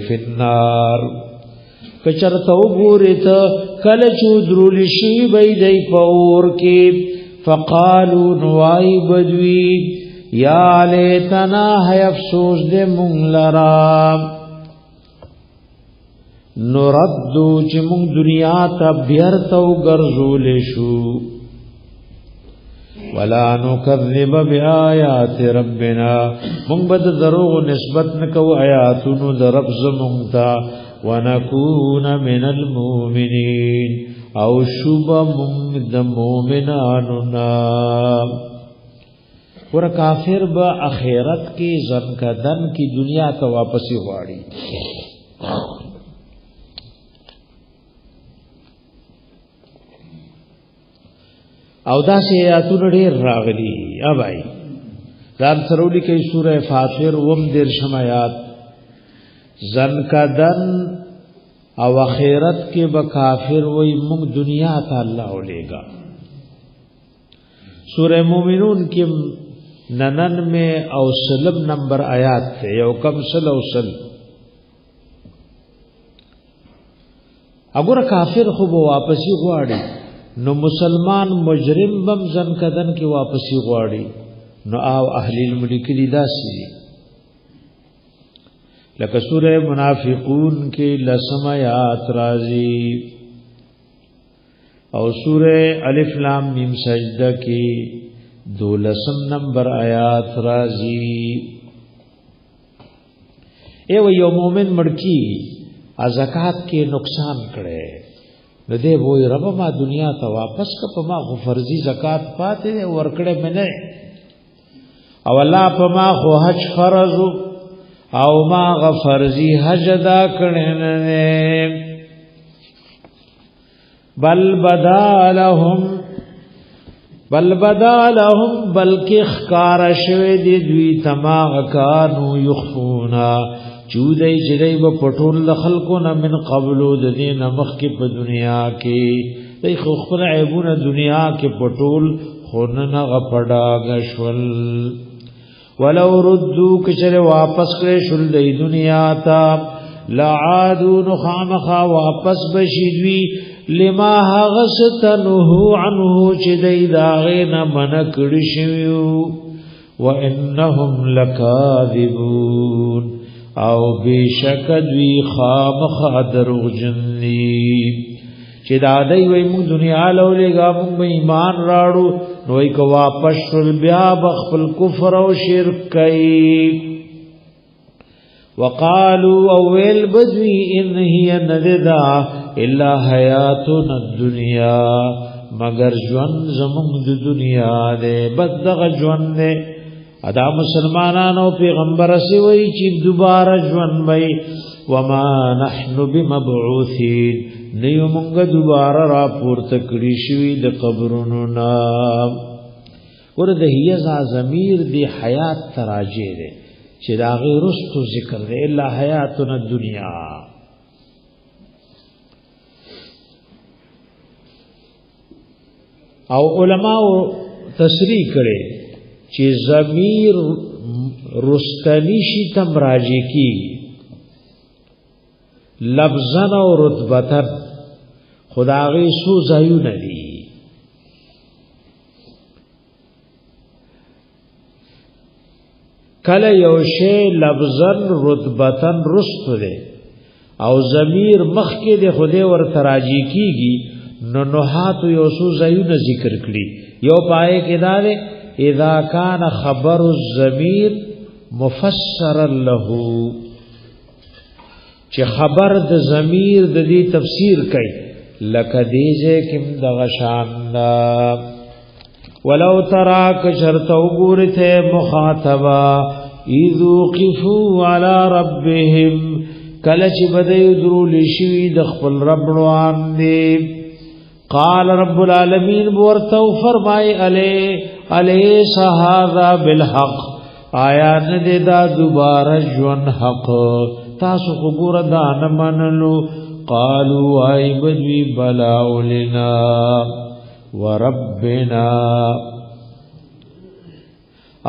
فی النار کچرتو گوریتا کلچو درولشی بیدی پور کی فقالو نوائی بدوی یا لیتنا ہے افسوس دے مونگ لرام نردو چی مونگ دنیا تا بیرتو گرزولشو ولا نکذب بآیات ربنا مونږ بد دروغ نسبت نکو آیاتونو در رب زمونږ ونکون من المؤمنین او شوب مونږ د مؤمنانو نا ور کافر با اخرت کې ځن کدن کی دنیا ته واپس غواړي او دا سه آیاتونه ډېر راغلي بھائی ځان سرولی کې سوره فاطر وم دیر شمایات زن کدن او اخرت کې به کافر وای موږ دنیا ته الله ولېګا سوره مومنون کې 99 او سلم نمبر آیات ته یو کم سل او سل اگر کافر خو به واپسی غواړي نو مسلمان مجرم بم زن کدن کی واپسی غواړي نو او اهل الملک دی داسي لکه سوره منافقون کې لسم آیات راځي او سوره الف لام میم سجده کې 12 نمبر آیات راځي ایو یو مومن مړکی زکات کې نقصان کړي نو دې وای رب ما دنیا ته واپس ک په ما خو فرضي زکات پاتې ورکړې مې او الله په ما خو حج فرض او ما غفرضي حج دا کړې نه بل بدالهم بلکې خکار شوه دې دوی تما کانو یخفونا چودای جړای په پټول د خلکو نه من قبلو د دین مخ کې په دنیا کې دای خو خپل عیبونه دنیا کې پټول خون نه غپډا غشول ولو ردو کچره واپس کړي شول د دنیا ته لعادون خامخا واپس بشیدوی لما هغستنه عنه چې دای داغه نه من کړي شویو وانهم لکاذبون او بیشک دوی خامخا دروغ جنی چې دا دای وای موږ دنیا لولېګا موږ ایمان راړو نوې کو واپس شول بیا بخل کفر او شرک کوي وقالو اول بدوی ان هي نددا الا حیاتنا الدنیا مگر ژوند زموږ د دنیا ده بدغ ژوند ده ادا مسلمانانو پیغمبر سی وای چې دوباره ژوند وای وما نحن بمبعوثین نیو مونږ دوباره را پورته کړی شوی د قبرونو نا ورته هي ضمیر دی حیات تراجه ده چې دا غیر رستو ذکر دی الا حیاتنا الدنیا. او علماء تصریح کړي چې ضمیر رستنی شي تم راجی کی لفظن او رتبتن خداغي سو زایو ندی. کله یو شی لفظن رتبتن رست ده او ضمیر مخ کې د خدای ور تراجی کیږي نو نوحات یو سو زایو نه ذکر کړي. یو پای کې دا ده اذا کان خبر الضمیر مفسرا له چې خبر د ضمیر د دې تفسیر کوي لکه دیجه کم د غشان ولو تراک شرط وګورته مخاطبا اذو قفوا على ربهم کله چې بدای درول شي د خپل رب روان دي قال رب العالمین ورته فرمای الیس هذا بالحق آیا نه دا دوباره ژوند حق تاسو وګور دا نه منلو قالوا ای بدوی بلاولنا وربنا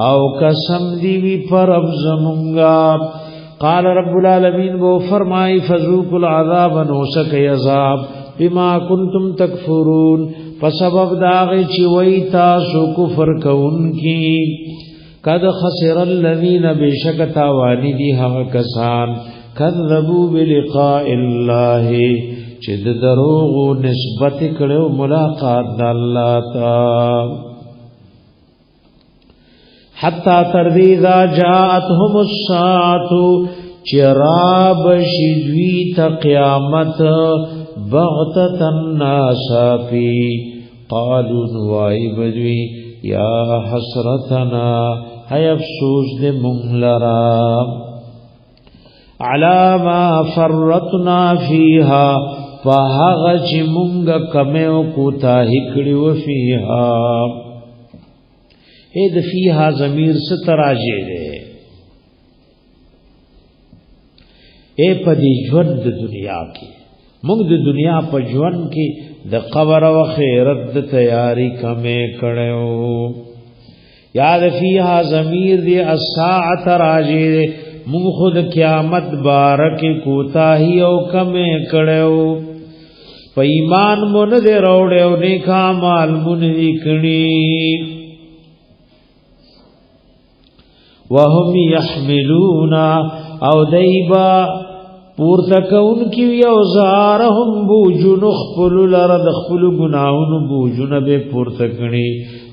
او قسم دی وی پر رب زمونگا قال رب العالمین وہ فرمائی فذوقوا العذاب نوسک عذاب بما کنتم تکفرون فسبب داغی چی وی تاسو کفر کون کی قد خسر الذین بشک تاوانی دی ہم کسان کذبوا بلقاء الله چې د دروغ نسبت کړو ملاقات د الله تا حتا تر دې ذا جاءتهم الساعه چراب شدوی ته قیامت بغتة ناسافی قالوا نوائی بدوی یا حسرتنا ہے افسوس دے منگلرا علا ما فرطنا فیہا فہاغ چی منگا کمیو کوتا ہکڑیو فیہا اید فیہا ضمیر ستراجے دے اے پدی ژوند دنیا کی موږ د دنیا په ژوند کې د قبر او خیرت د تیاری کمې کړو یاد فیها ضمیر دی الساعه راجی موږ خود قیامت بارک کوتاهی او کمې کړو په ایمان مون دې روړو نیک اعمال مون دې کړی وهم يحملون او دایبا پورتکون کی اوزارهم بوجن خپل لرد خپل گناہون بوجن به پورتکنی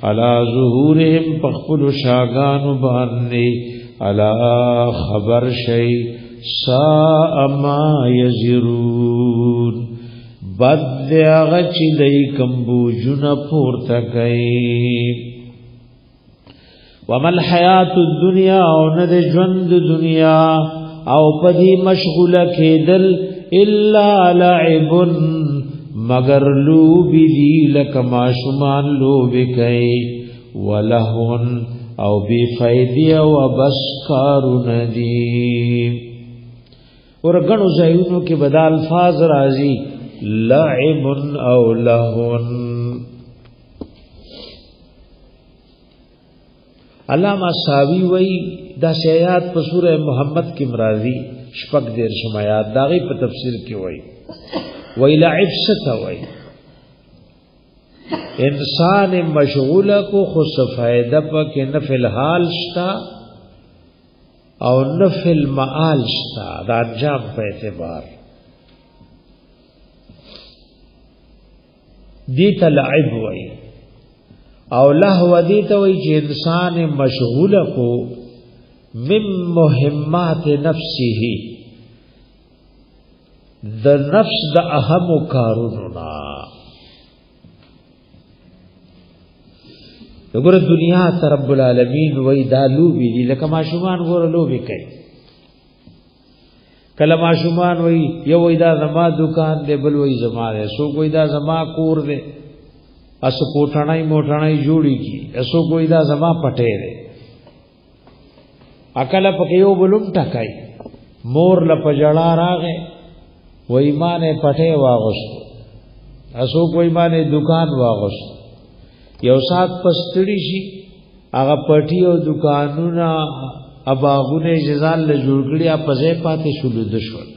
علا ظهورهم پخپل شاگان باندې علا خبر شی سا ما یزرون بد غچ دای کم بوجن پورتکای ومل حیات الدنیا او ند ژوند دنیا او پدی مشغول کېدل الا لعب مگر لوب دی لکما شمان لوب کئ ولهون او بی فیدی او بس کارو ندی ورغنو زایونو کې بدا الفاظ راځي لعب او لهون علامہ ساوی وی دا شیات په سوره محمد کې مرাজি شپږ دیر شمایات داغي په تفسیر کې وی وی لعب ست وی انسان مشغول کو خص فائدہ پکې نفل حال شتا او نفل معال شتا دا انجام په اعتبار دی تلعب وی او لهو دی ته وی چې انسان مشغول کو من مهمات نفسه د نفس د اهم کارونو نا وګوره دنیا ته رب العالمین وی دا لوبي دي لکه ماشومان ګوره لوبي کوي کله ماشومان وی یو وی دا زما دکان دی بل وی زما دی سو کوئی دا زما کور دی اسو کوټړای موټړای جوړی کی اسو کوئی دا زما پټه دی اکل پکې یو بلوم ټکای مور لپجړه راغې وای مانه پټه واغست اسو کوئی مانه دکان واغست یو سات پستړی شي هغه پټي او دکانونه اباغونه جزال له جوړ کړی په ځای پاتې شول د شول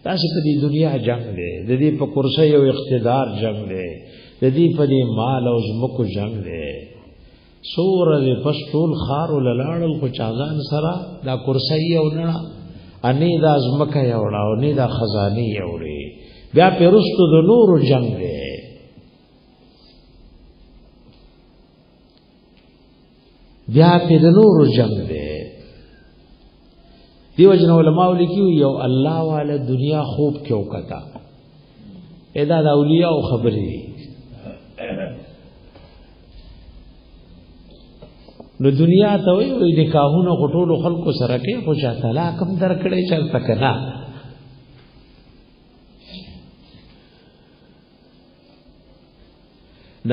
تاسو په دې دنیا جنگ دی د دې په کرسي او اقتدار جنگ دی د دې په دې مال او زمکو جنگ دی سورې پښتول خار وللاړل کو چازان سره دا کرسي او نه اني دا زمکه یوړه او نه دا خزانه یوړي بیا پیرستو د نور جنگ دی بیا په د نور جنگ دی دیو جن علماء لیکيو یو الله والا دنیا خوب کیو کتا ادا د اولیاء خبرې نو دنیا ته وي نکاحونه غټولو خلکو سره کې خو چا طلاق هم درکړې چلته کنا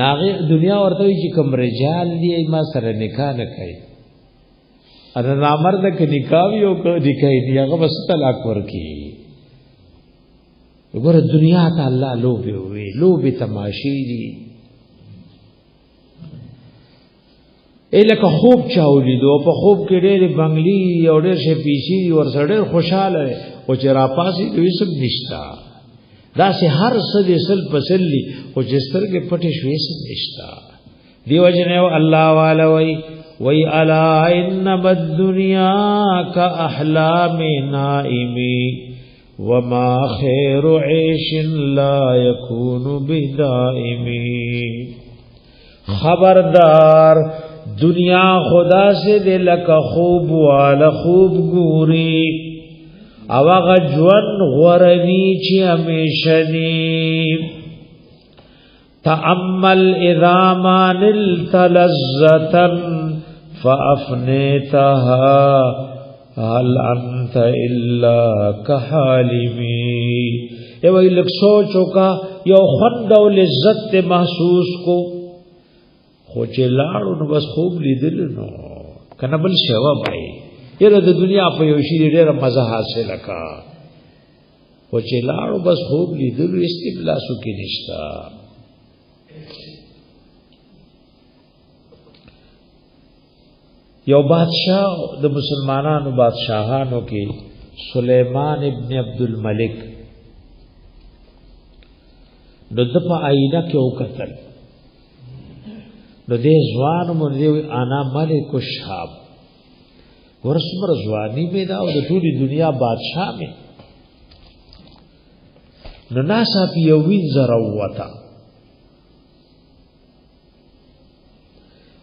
ناغه دنیا ورته چې کوم رجال دی ما سره نکاح نه کوي انا نامرد کې نکاح یو کو نکاح دی هغه بس طلاق ورکی وګوره دنیا ته الله لوبه وي لوبه تماشې دي الکه خوب چاولې دو په خوب کې ډېر بنگلي او ډېر شي پیسي ور سره خوشاله او چې را پاسي دوی سب نشتا دا سه هر څه دې سل پسلی او چې سترګې پټې شوې سب نشتا دیو جنو الله والا وی الا انما الدنيا كاحلام نائم وما خير عيش لا يكون بدائم خبردار دنیا خدا سے دل کا خوب والا خوب ګوري او هغه ژوند غورني چې همیشني تأمل اذا ما نلت لذة فافنيتها هل انت الا كحالمي ایو لک سوچو کا یو خوند او لذت محسوس کو خو چې لاړو نو بس خوب لیدل نو کنه بل شوا بای یره د دنیا په یو شی ډیره مزه حاصل کا خو چې لاړو بس خوب لیدل استبلاسو کې نشتا یو بادشاہ د مسلمانانو بادشاہانو کې سلیمان ابن عبد الملک د په آینه کې وکتل نو دې ځوان مونږ انا ملک الشام ورسمر ځواني پیدا او د ټولي دنیا بادشاہ مې نو ناسا پیوین زروتا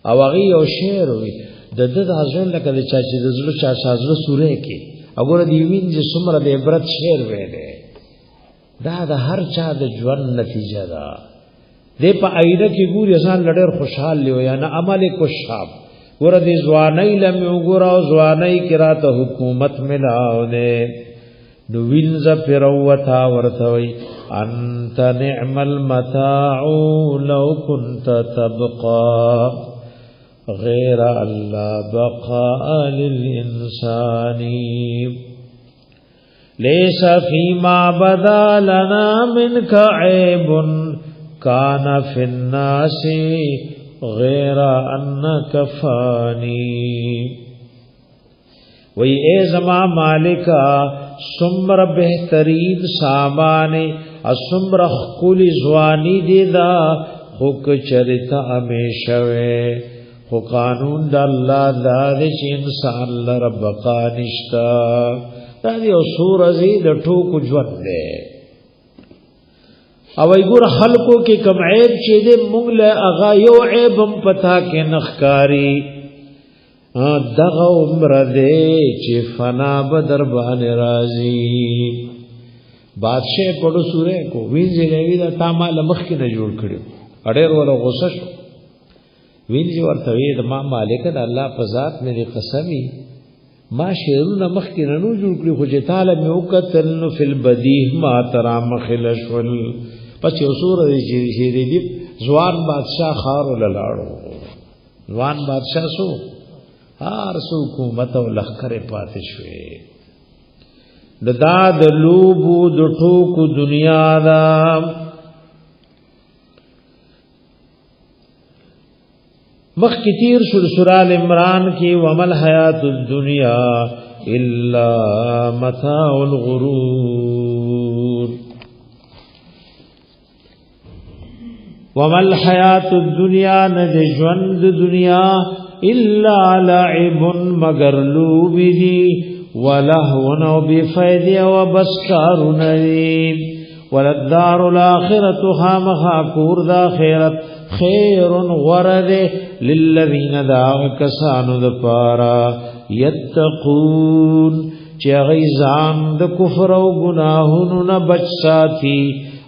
او هغه یو شعر وي د ځل لکه چا چې د زړه چا سازره سورې کې وګوره دی وین چې څومره د عبرت شعر ویلې دا د هر چا د ژوند نتیجه ده دې په ایده کې ګوري ځان لډر خوشحال لیو یا نه عمل کو شاب ور دې ځواني لمه وګوره او ځواني کراته حکومت ملاو نه نو وینځ پیروتا ورثوي انت نعم المتاع لو كنت تبقى غير الله بقاء للإنسان ليس فيما بدا لنا منك عيب كان في الناس غير أنك فاني وی اے زما مالکا سمر بہترین سامان اسمر خکولی زوانی دیدا خوک چرتا امیشوے خو قانون دا اللہ دا دے چی انسان لربقا نشتا دا دی اصور ازید ٹھوک جون دے او ایگور خلقو کی کم عیب چی دے مونگل اغا یو عیبم پتا کے نخکاری دغه عمر دې چې فنا بدر باندې راځي بادشاہ پړو سورې کو وینځي لوي دا تامه لمخ کې نه جوړ کړو اډېر ولا غوسه شو وینځي ورته وی د ما مالک د الله په ذات مې قسمی ما شعرونه مخ کې نه جوړ کړو خو چې تعالی مې وکتل نو فل بدیه ما ترا مخلشل پس یو سورې چې دې ځوان بادشاہ خار لاړو ځوان بادشاہ سو هر څو حکومت او لخر پاتې شوې دا د لوبو د ټوکو دنیا دا مخ کتیر سورہ عمران کی ومل حیات الدنیا الا متاع الغرور ومل حیات الدنیا نج ژوند دنیا الا لعب مگر لوبی ولهو و بفید و بسکار نریم وللدار الاخرة خامخا کور دا خیرت خیر غرد للذین دا کسانو دا پارا یتقون چی غیزان دا کفر و گناہنو نبچ ساتی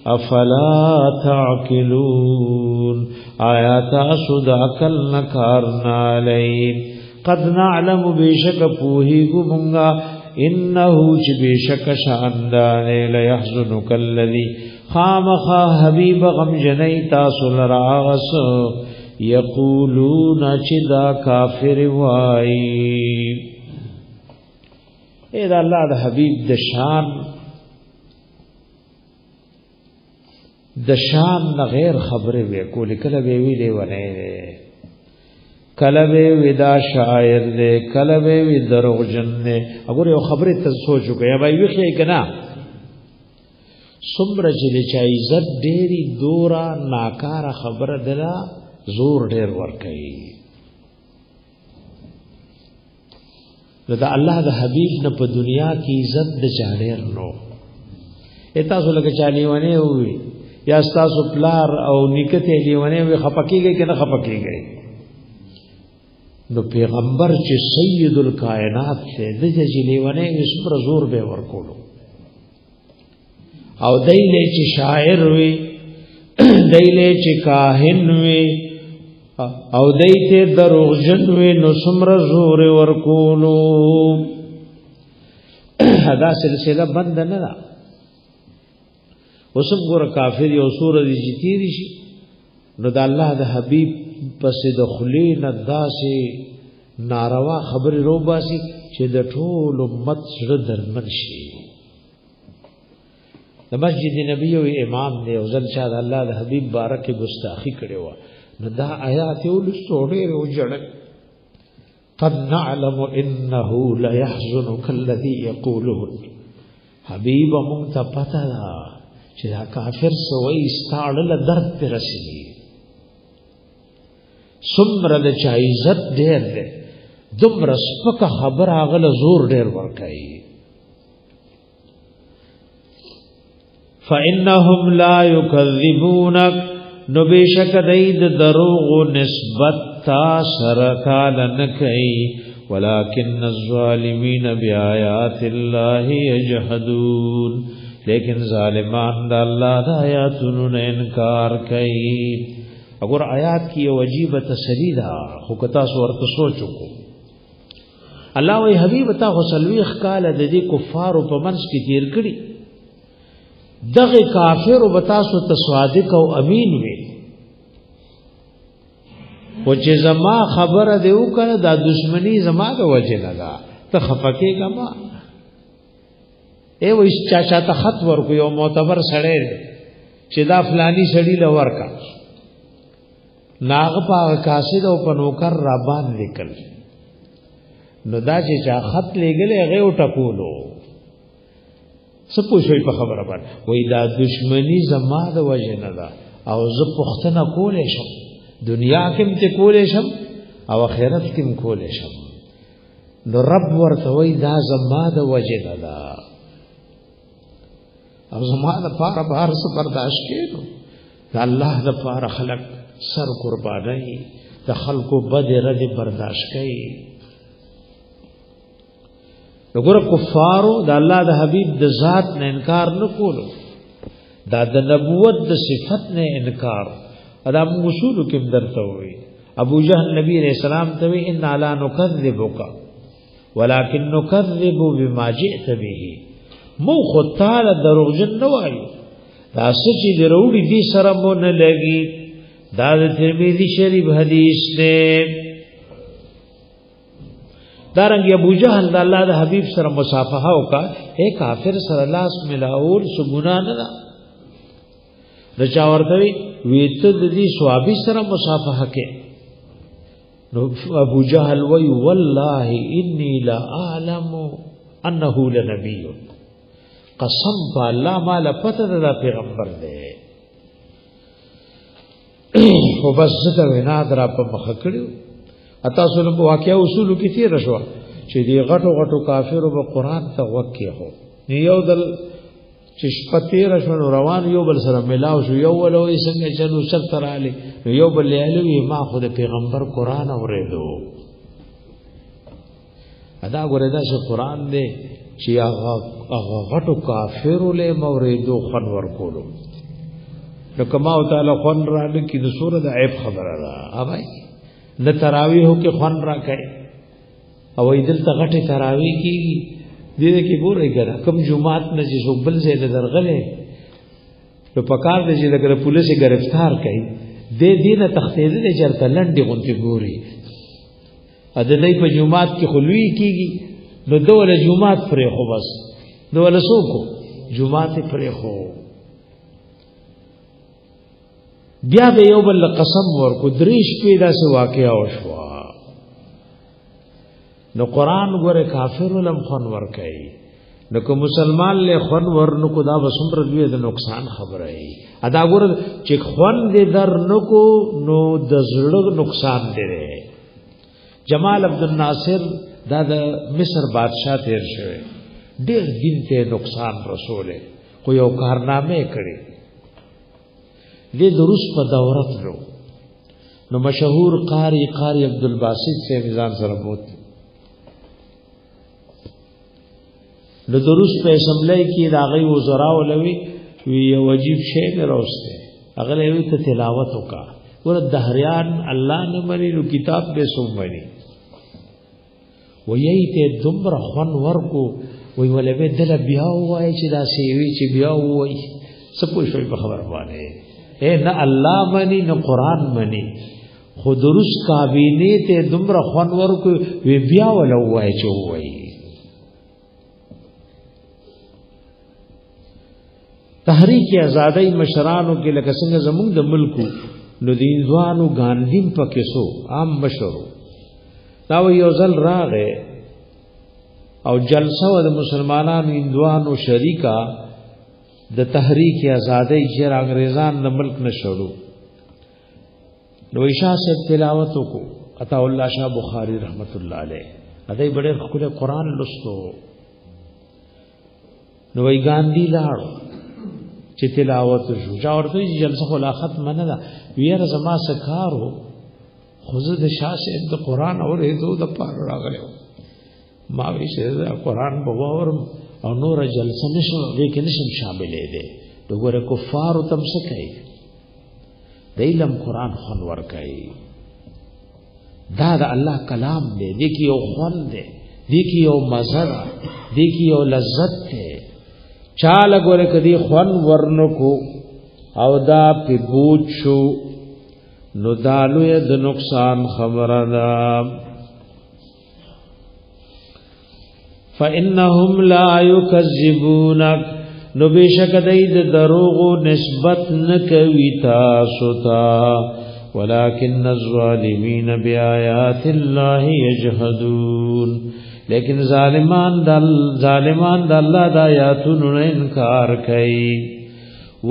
افلا تعقلون آیاتا سودا کل نکارنا لئیم قد نعلم بیشک پوہی گو منگا انہو چی بیشک شاندانے لیحزنک اللذی خامخا حبیب غم جنی تاسو لراغس یقولون چی دا کافر وائی اے دا اللہ دا حبیب دشان غیر خبره وی کولی کله وی دی ونه کله وی دا شاعر دی کله وی دروغجن دی وګوره یو خبره ته سوچو کوي بای وی خی کنا سمره چې چا عزت ډیری دورا ناکار خبره دلا زور ډیر ور کوي دا الله د حبیب نه په دنیا کې عزت د چاډیر نو اته سو لکه چالي ونه وي یا تاسو پلار او نکته لیونه وي خپکیږي کنه خپکیږي نو پیغمبر چې سید الکائنات ته د دې لیونه وسپر زور به ورکولو او دایله چې شاعر وي دایله چې کاهن وي او دایته دروغجن وي نو سمر زور ورکولو دا سلسله بند نه ده وسم ګور کافر یو سورہ دی جتیری شي نو د الله د حبیب پس د خلین داسې ناروا خبر رو باسي چې د ټول امت سره درمن شي د مسجد نبی او امام دی او ځل چې د الله د حبیب بارک ګستاخی کړي و نو دا آیات یو لستوړې او جړل قد نعلم انه لا يحزنك الذي يقولون حبیب مونږ ته پته ده چې دا کافر سوی ستاړل درد پر رسېږي څومره د چا عزت ډېر دی دومره سپکه خبر هغه زور ډېر ورکوي فإنهم لا يكذبونك نو بشک دید دروغ نسبت تا سرکال نکئی ولكن الظالمین بآیات الله یجحدون لیکن ظالمان دا اللہ دا آیاتونو نے انکار کئی اگر آیات کی وجیب تسلی دا خوکتا سورت سوچو کو اللہ وی حبیب تا غسلوی اخکال دا دی کفارو پا منس کی تیر کری دغ کافر بتاسو تصوادق او امین وی و چې زما خبره دیو کنه دا دشمنی زما دا وجه لگا تا خفکی گا ما اے و اس چاچا تا خط ورکو یو معتبر سڑے دے چې دا فلانی سڑی لورکا ناغ پا کاسد او پنوکر رابان لکل نو دا چې چا خط لگلے غیو ٹکولو سپوشوی په خبره باندې وای دا دشمنی زما د وجه نه ده او زه پختنه کولې شم دنیا کې ته کولې شم او آخرت کې کولې شم نو رب ورته وای دا زما د وجه نه ده او زما د پاره بهر څه برداشت کړو دا الله د پاره خلق سر قربانای د خلقو بد رد برداشت کوي وګوره کفارو د الله د حبیب د ذات نه انکار نه کولو دا د نبوت د صفت نه انکار ادا اصول کې درته وي ابو جهل نبی علیہ السلام ته وی ان لا نکذبک ولکن نکذب بما جئت به مو خو تعالی دروغجن نه وایو دا سچې دروړي دي سره مو نه لګي دا د ترمذی شریف حدیث دی دارنګ ابو جهل د الله د حبيب سره مصافحه وکا اے کافر سره لاس ملاول سو ګنا نه ده رچا ورته ویته د دې ثوابي سره مصافحه کې نو ابو جهل وی والله انی لا اعلم انه لنبی قسم بالله مال پته د پیغمبر دی او بس څه وینا درا په مخ کړو اته سره واقعیا اصول کې تیر شو چې دی غټو کافرو په قران ته وکي هو یو دل چې شپته رشن روان یو بل سره ملاو شو یو ولوي څنګه چلو سر تراله یو بل له ما خو د پیغمبر قران اورېدو ادا ګوردا چې قران دې چې هغه غټو کافرو له موریدو خن ورکولو نو کما تعالی خن را لکی د سوره د عیب خبره را اوبای نه تراویح کې خن را کوي او ایدل ته غټه تراویح کیږي دې کې ګورې کړه کم جمعات نه چې بل ځای ته درغله په پکار دې چې دغه پولیس گرفتار کړي دې دینه تختیدل چرته لنډي غونټي ګوري ا دې په جمعات کې خلوی کیږي نو دوله جمعات پرې خو بس دوله سوکو جمعات پرې خو بیا به یو بل قسم ورکو دریش پیدا سه واقعا وشوا نو قران ګوره کافر ولم خون ور کوي نو کو مسلمان له خون ور نو کو دا وسمر دوی د نقصان خبره ای ادا ګوره چې خون دې در نو کو نو د زړه نقصان دی جمال عبد الناصر دا د مصر بادشاہ تیر شوی ډیر دین ته نقصان رسوله خو یو کارنامه کړی دې دروس په دورت لو نو مشهور قاری عبد الباسط سے میزان سره بوت نو دروس په اسمبلی کې راغی وزرا ولوي یو عجیب شی نه راوسته هغه له ته تلاوت وکا ور دهریان الله نه مني نو کتاب به سوم مني وایي ته دومره خون ورکو وی ولې به دل بیا وای چې دا سی وی چې بیا وای څه پوښوي په خبر باندې اے نه الله مني نه قران مني خو دروس کابینه ته دومره خون ورکو وی بیا ولا وای چې وای تحریک آزادۍ مشرانو کې لکه څنګه زموږ د ملکو نو د انځوانو ګاندیم پکې سو عام مشرو دا یو ځل راغې او جلسه و د مسلمانانو انځوانو شریکا د تحریک آزادۍ چې انګريزان د ملک نشړو نو عائشہ سے تلاوت کو عطا الله شاه بخاری رحمت الله علیه ادای بڑے خپل قران لستو نو وی ګاندی لاړو چې تلاوت شو چا ورته جلسه خلا ختم نه ده ویره زما سکارو خود د شاسه د قران اورېدو د پاره راغلو ما وی شه قران بغور او نور جلسه نشو لیکن نشم شاملې ده دغه کفار تم څه کوي د علم قران خون ور کوي دا د الله کلام دی د کی یو خون دی د کی یو مزه د کی یو لذت دی چاله ګوره کدی خون ورنکو او دا په بوج شو نو دالو د نقصان خبره ده فانهم لا يكذبونك نو بشک دید دروغ نسبت نکوي تاسو ته ولكن الظالمين بآيات الله يجحدون لیکن ظالمان د الله د آیاتونو انکار کوي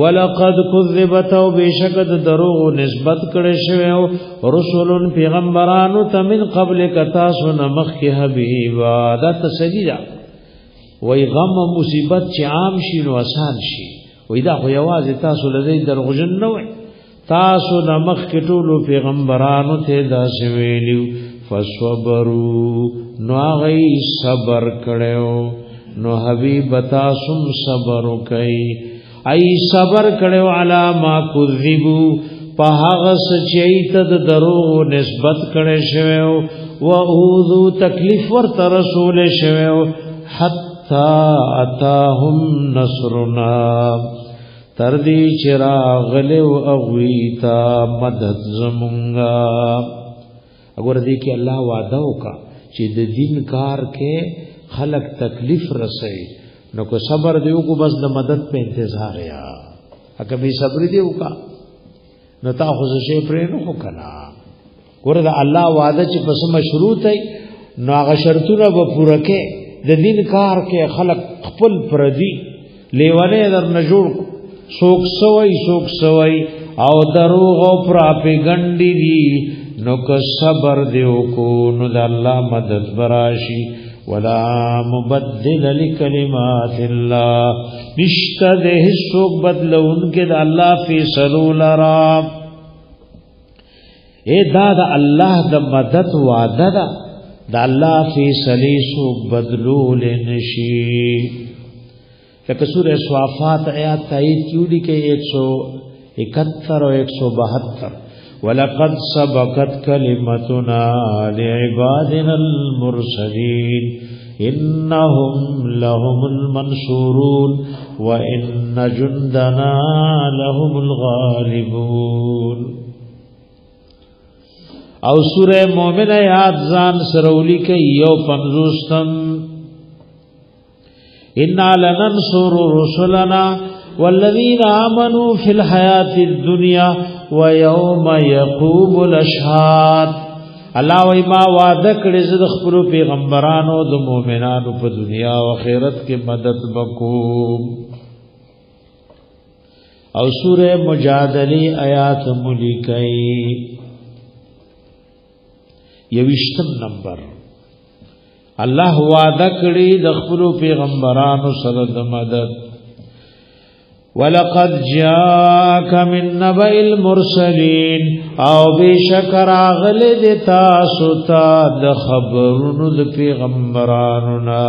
ولقد كذبت بشک دروغ نسبت کړي شوی رسول پیغمبرانو ته من قبل کتا سن مخ کی حبیبا د تسجیدا وای غم مصیبت چې عام شي نو آسان شي وای دا خو یوازې تاسو لدی دروغجن نه وای تاسو د مخ کی ټولو پیغمبرانو ته دا شویلیو فصبروا نو غي صبر کړو نو حبیب تاسو صبر کوي ای صبر کړو علا ما کذبوا په هغه چې ته د دروغ نسبت کړي شوی او اوذو تکلیف ورته رسول شوی حتا اتاهم نصرنا تر دې چراغ له اغویتا مدد زمونږه وګوره دې کې الله وعده وکا چې د دین کار کې خلق تکلیف رسي نو کو صبر دیو کو بس د مدد په انتظار یا اګه به صبر دیو کا نو تا خو شي پرې نو کنا ورته الله وعده چې پس مشروط ای نو هغه شرطونه به پوره کې د دین کار کې خلق خپل پردي لیوانه در نجوړ سوک سوئی او دروغ او پراپګنډي دي نو که صبر دیو کو نو د الله مدد براشي ولا مبدل لکلمات الله نشته د هیڅوک بدلون کې د الله فیصلو لرا اے دا د الله د مدد وعده ده د الله فیصله څوک بدلول نشي لکه سورہ صافات آیات تایید کیوڑی کے 171 اور 172 وَلَقَدْ سَبَقَتْ كَلِمَتُنَا لِعِبَادِنَا الْمُرْسَلِينَ إِنَّهُمْ لَهُمُ الْمَنْصُورُونَ وَإِنَّ جُنْدَنَا لَهُمُ الْغَالِبُونَ او سورہ مومن آیات زان سرولی کے یو 50 انا لننصر رسلنا والذین آمنوا فی الحیات الدنیا ویوم یقوم الاشهاد الله وی ما وعده کړی زه د خپل پیغمبرانو د مؤمنانو په دنیا او آخرت کې مدد وکوم او سورہ مجادله آیات ملکی 20 نمبر الله وعده کړی د خپل پیغمبرانو سره د مدد ولقد جاءك من نبأ المرسلين او بشکر اغل د تاسو ته د خبرونو د پیغمبرانو نا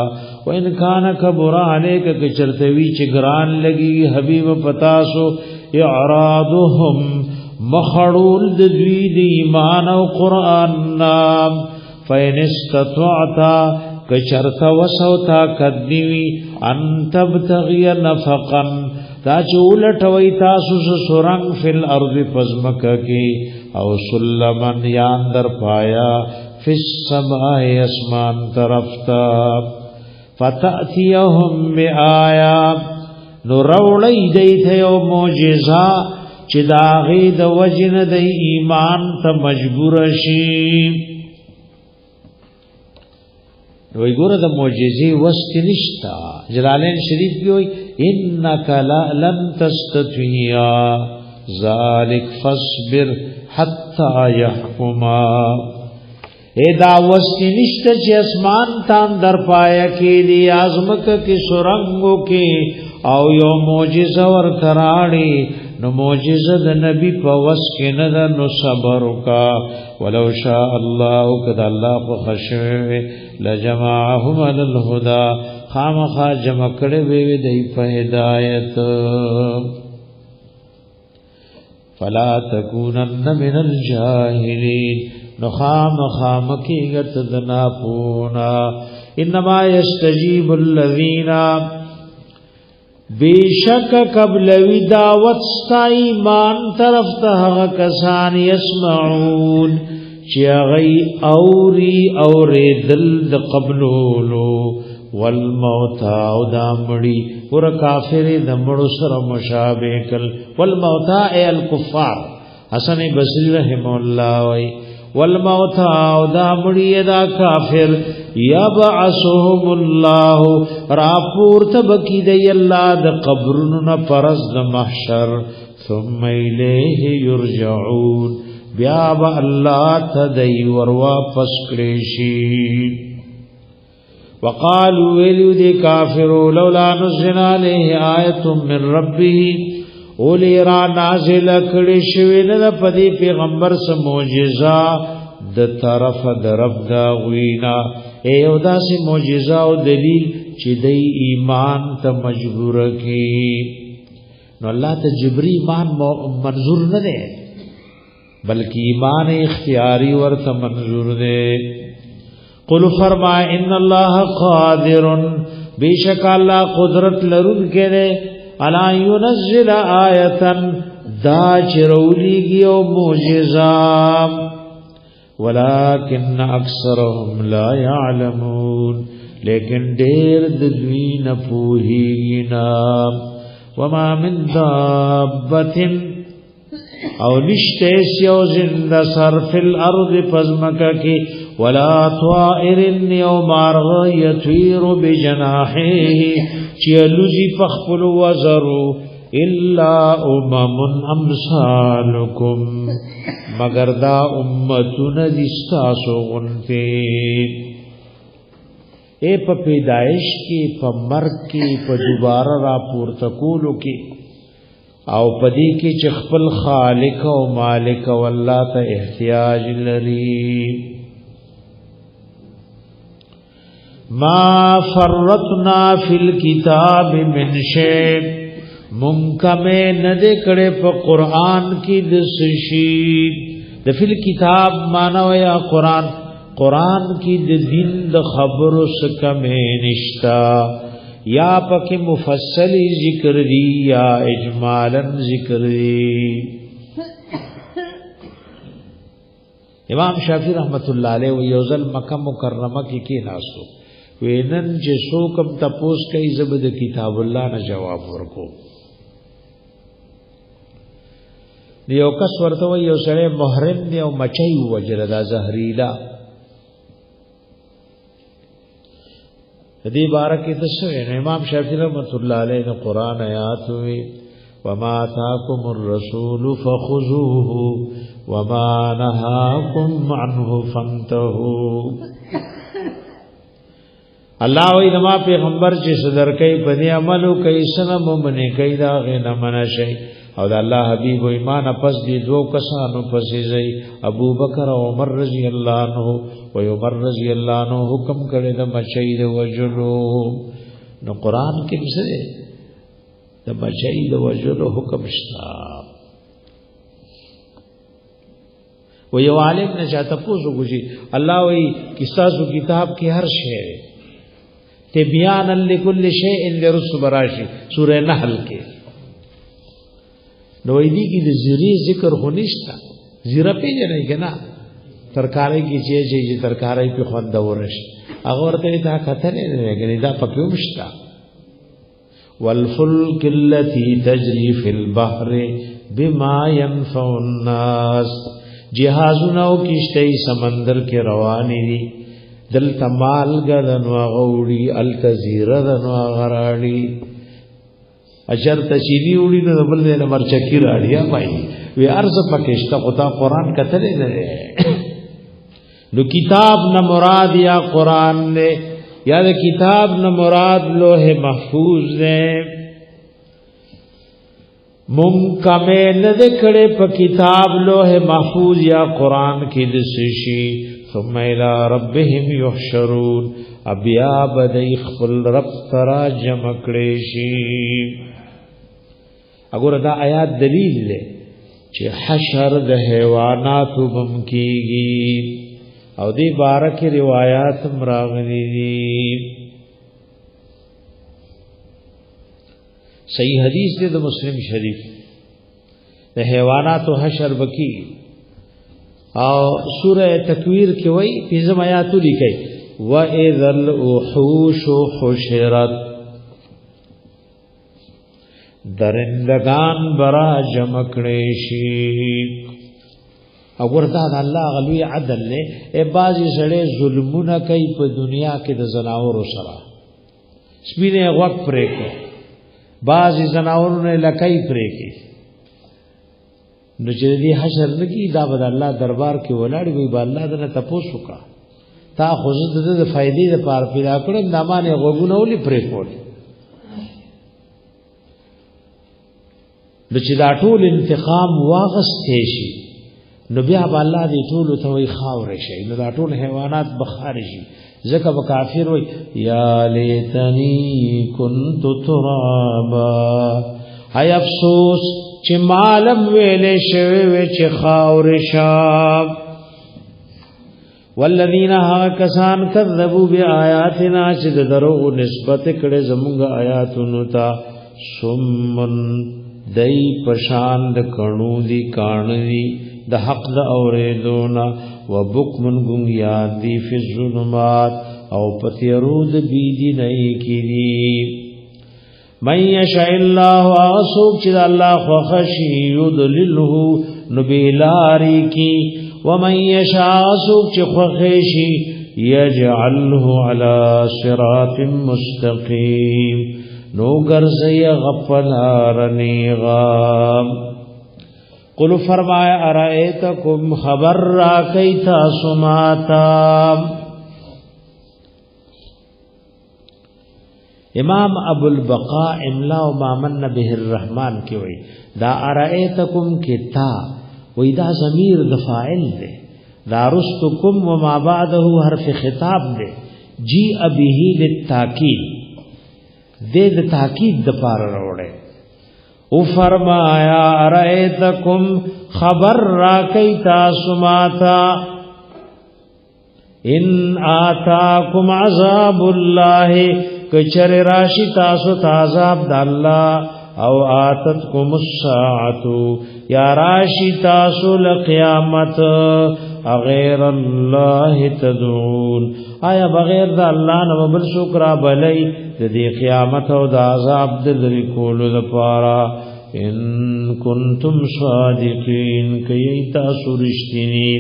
وان کان کبر علیک ک چرتوی چې ګران لګي حبیب پتاسو اعراضهم مخړول د دوی د ایمان او قران نام فین استطعتا کچرتا وسوتا کدیوی ان تبتغی نفقا دا چولټوي تاسو سورنګ فل ارض پزمک کی او سلمن یان در پایا فس سماء اسمان طرفتا فتاتيهم بآیات نو روړی دیته یو معجزه چې داغه د وجن د ایمان ته مجبور شي وی ګوره د معجزې وست نشتا جلالین شریف کې وی انک لن تستطيع ذلک فاصبر حتا يحكما اے دا وست نشتا چې اسمان تام در پایا کې دی ازمک کې سورنګو کې او یو معجزه ور کراړي نو معجزه د نبی په وس کې نه نو صبر وکا ولو شاء الله قد الله په خشوه لجمعهم على الهدى خامخا جمع کړي وي د هدایت فلا تكونن من الجاهلين نو خامخا مکیګت د ناپونا انما يستجيب الذين بیشک قبل وی دعوت ستا ایمان طرف ته کسان یسمعون چې غي اوري دل د قبلولو والموت او دامړي ور کافر د مړو سره مشابه کل والموت ای الکفار حسن بصری رحم الله وی والموت او دامړي دا کافر یبعثهم الله راپور تبکی دی الله د قبرونو پرز د محشر ثم الیه یرجعون بیا با الله تدی ور واپس کړي شي وقالوا ویلو دی کافر لولا نزل علیه آیه من ربه اولی را نازل کړي شوی نه پدی پیغمبر سم معجزه د طرف د رب دا غوینا ایو داسې معجزه او دلیل چې د ایمان ته مجبور کی نو الله ته جبری ایمان منظور نه دی بلکې ایمان اختیاری ورته منظور دی قل فرما ان الله قادر بیشک الله قدرت لرونکی دی الا ينزل آیه دا چرولیږي او معجزه ولكن اکثرهم لا يعلمون لیکن ډېر د دوی نه پوهیږي نه. وما من دابة او نشته یو زنده سر فی الارض پزمکه کې ولا طائر یو مارغ یطیر بجناحه چې لوزي پخپل وزرو الا امثالکم مگر دا امتون دستاسو غنته. اے په پیدائش کې په مرګ کې په دوباره را پورته کولو کې او پدې کې چې خپل خالق او مالک او الله ته احتیاج لري. ما فرطنا فی الكتاب من شیء منکمه نه دې کړه په قران کې د سشي د فل کتاب مانو یا قران کی د دین د خبرو سکمه نشتا یا پک مفصل ذکر دی یا اجمالا ذکر دی. امام شافعی رحمت الله علیه و یوزل مکه مکرمه کې ناسو وینن چې څوک تپوس کوي زبد کتاب الله نه جواب ورکو. یو کس ورته یو سره محرم دی او مچي وجره دا زهريلا دې بارکه تاسو امام شافعی رحمۃ اللہ علیہ نے قرآن آیات ہوئی وما آتاکم الرسول فخذوه وما نهاکم عنه فانتهوا. الله وی نما پیغمبر چې صدر کوي په دې عملو کوي سنم منی کوي دا غنه منشي او د الله حبیب ایمان پس دي دو کسانو پسې زئی ابو بکر او عمر رضی الله عنه او عمر رضی الله عنه حکم کړی د مچۍ د وجلو. نو قران کې څه د مچۍ د وجلو حکم شته. و یو عالم نه چاته پوښتنه کوي الله وی کیساسو کتاب کې هر شی تبیان لكل شیء لرسل براشی سورہ نحل کې نو ایدی کی د زری ذکر هونیشتا زیره پیژنې کنا ترکارې کی چې ترکارې په خوند ورش هغه ورته دا کته نه غنی دا پکې ومشتا. والفلك التي تجري في البحر بما ينفع الناس جهازونه او کشته سمندر کې روانې دي دل تمال غدن واغوړي الکزیره دن واغراړي اجر تشیلی وړي نو بل دې نمبر چکی راړیا پای وی ارز پکشته خدا قران کتلې نه نو کتاب نه مراد یا قران نه یا د کتاب نه مراد لوح محفوظ نه منکمه نه دکړې په کتاب لوح محفوظ یا قران کې د سشي ثم الى ربهم يحشرون ابیا بدای خپل رب ترا جمع کړي شي. اگر دا آیات دلیل لے چې حشر د حیواناتو بم کیږي او دی بارک روایات مراغلی دی. صحیح حدیث دی د مسلم شریف د حیواناتو حشر بکی او سورہ تکویر کې وای پنځم آیات لیکي وَإِذَا الْوُحُوشُ حُشِرَتْ درندگان برا جمع کړي شي. اور دا الله غلوی عدل له ای بازي سړې ظلمونه کوي په دنیا کې د زناورو سره سپینه غوږ پرې کوي بازي زناورونه لکای پرې کوي نو چې دې حشر نگی دا بد الله دربار کې ولاړ وي با الله دنه تپوس وکا تا خو زده د فائدې لپاره پیدا کړم نامانه غوګونه ولي پرې کول د چې دا ټول انتقام واغستې شي نو بیا به الله دې ټول ته وي خاور شي نو دا ټول حیوانات بخار شي ځکه به کافر وي یا لیتنی کنت ترابا هاي افسوس چې مالم ویلې شوی چې خاور شاب والذین ها کسان کذبوا بیااتنا چې دروغ نسبت کړي زموږ آیاتونو ته سمن دای پشان د کڼو دی کان دی د حق د اورېدونا وبکمن گنگیان دی فی الظلمات او پتیرود بیدی نئی کی دی من یشاء اللہ آسوک چید اللہ خوخشی یدللہو نبیلاری کی ومن یشاء آسوک چید خوخشی یجعلہ علی صراط مستقیم نو گرزی غفلار نیغام قل فرمایا ارائیتکم خبر را کیتا سماتا امام ابو البقاء املا و ما من به الرحمن کی وی دا ارائیتکم کی تا وی دا ضمیر د فاعل دے دا رستکم و ما بعده حرف خطاب دے جی ابیہی للتاکید دے د تاکید د پار روڑے او فرمایا ارائیتکم خبر را کئی تاسماتا ان آتاکم عذاب اللہ کچر راشی تاسو تعذاب دا اللہ او آتتکم الساعتو یا راشی تاسو لقیامت اغیر اللہ تدعون آیا بغیر دا اللہ نو بل شکرا بلی دی قیامت او دا عذاب دل کولو دا پارا ان کنتم صادقین کئی تاسو رشتینی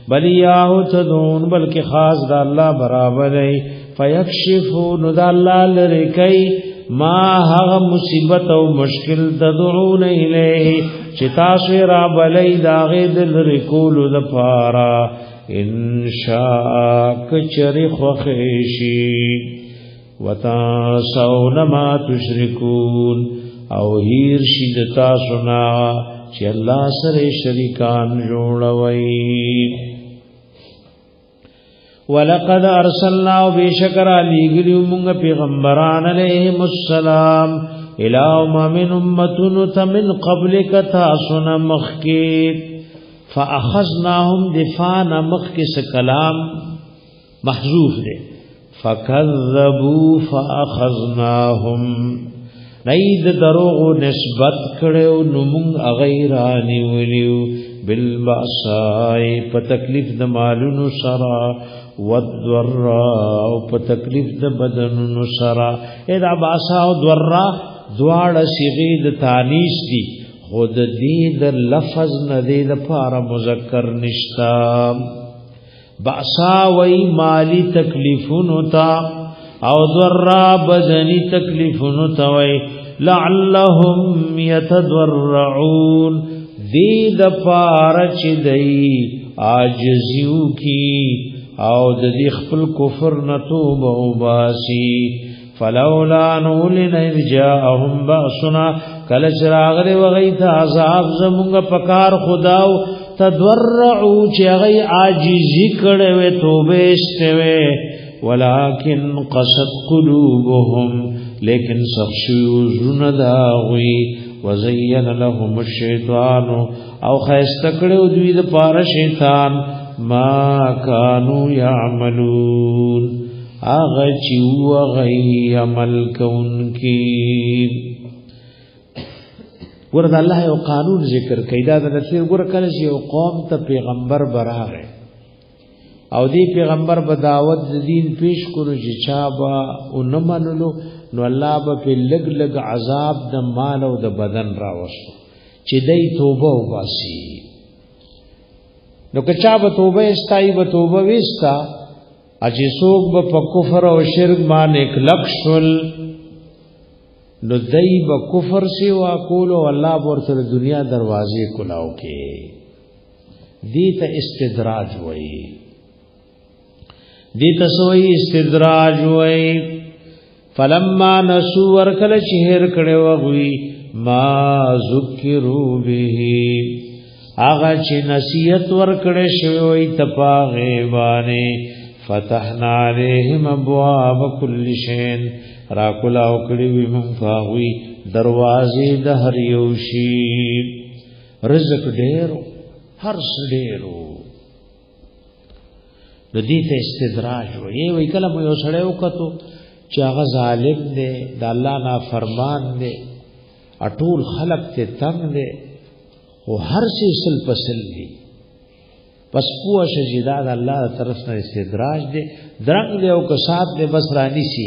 بلی یاہو تدعون بلکہ خاص دا اللہ برابری فیکشفون دا اللہ لرکی ما حغ مصیبت او مشکل تدعون الیہ چتاسو را بلی دا غید لرکولو دا پارا انشاء کچری خوخیشی وتاسون ما تشركون او هیر شدتا سنا چې الله سره شریکان جوړوي ولقد ارسلنا بشکر علی گلیو مونږ پیغمبران علیهم السلام الى من امه من قبلک تاسن مخکی فاخذناهم دفانا مخکس کلام محذوف دے فکذبوا فاخذناهم نید دروغ نسبت کړو نمون غیرانی ولیو بالباساء په تکلیف د مالونو سرا والضراء په تکلیف د بدنونو سرا اذا باسا او ضراء دواړه صيغه د تانیث دي خود دې د لفظ نه دې د پاره مذکر نشتا باسا وی مالی تکلیفونو تا او ضراء بدنی تکلیفونو تا وی لعلهم يتضرعون دې د پاره چې دی عاجزیو کی او د دې خپل کفر نه توبه وباسي فلولا نولن ارجاءهم باسنا کل چراغ دی وغیت عذاب زمونږ پکار خداو تضرعوا چې غي عاجزی کړه و توبه استوي ولکن قصد قلوبهم لیکن سخشو زونه داوي وزین لهم الشیطان او خیستکړو دوی د پاره شیطان ما کانوا یعملون اغه چې وغي عمل کوونکی ورته الله یو قانون ذکر کیدا د نصیر ګور کله چې یو قوم ته پیغمبر براغه او دی پیغمبر به دعوت د دین پیش کړو چې چا با او نه منلو نو الله به په لګ لګ عذاب د مال او د بدن راوستو چې دای توبه وباسي نو که چا به توبه استای به توبه وستا اجي سوق به په کفر او شرک باندې کلکشل نو دای به کفر سی وا کول او الله ورته دنیا دروازې کلاو کې دې ته استدراج وایي دې ته سوې استدراج وایي فلما نسو ورکل چهر کړه وغوي ما ذکروا به اغه چې نصیحت ورکړه شوی تپاغه باندې فتحنا عليهم ابواب كل شيء را کلا وکړي وي مون فاوي دروازې د هر یو شي رزق ډېرو هر څه ډېرو د دې ته استدراج وي کله مو یو سړی وکړو چې هغه ظالم دی د الله نافرمان دی اټول خلق ته تنگ دی او هر څه سل پسل دی پس پوه شجدا د الله طرف نه استدراج دی درنګ دی او کسات دی بس رانی سی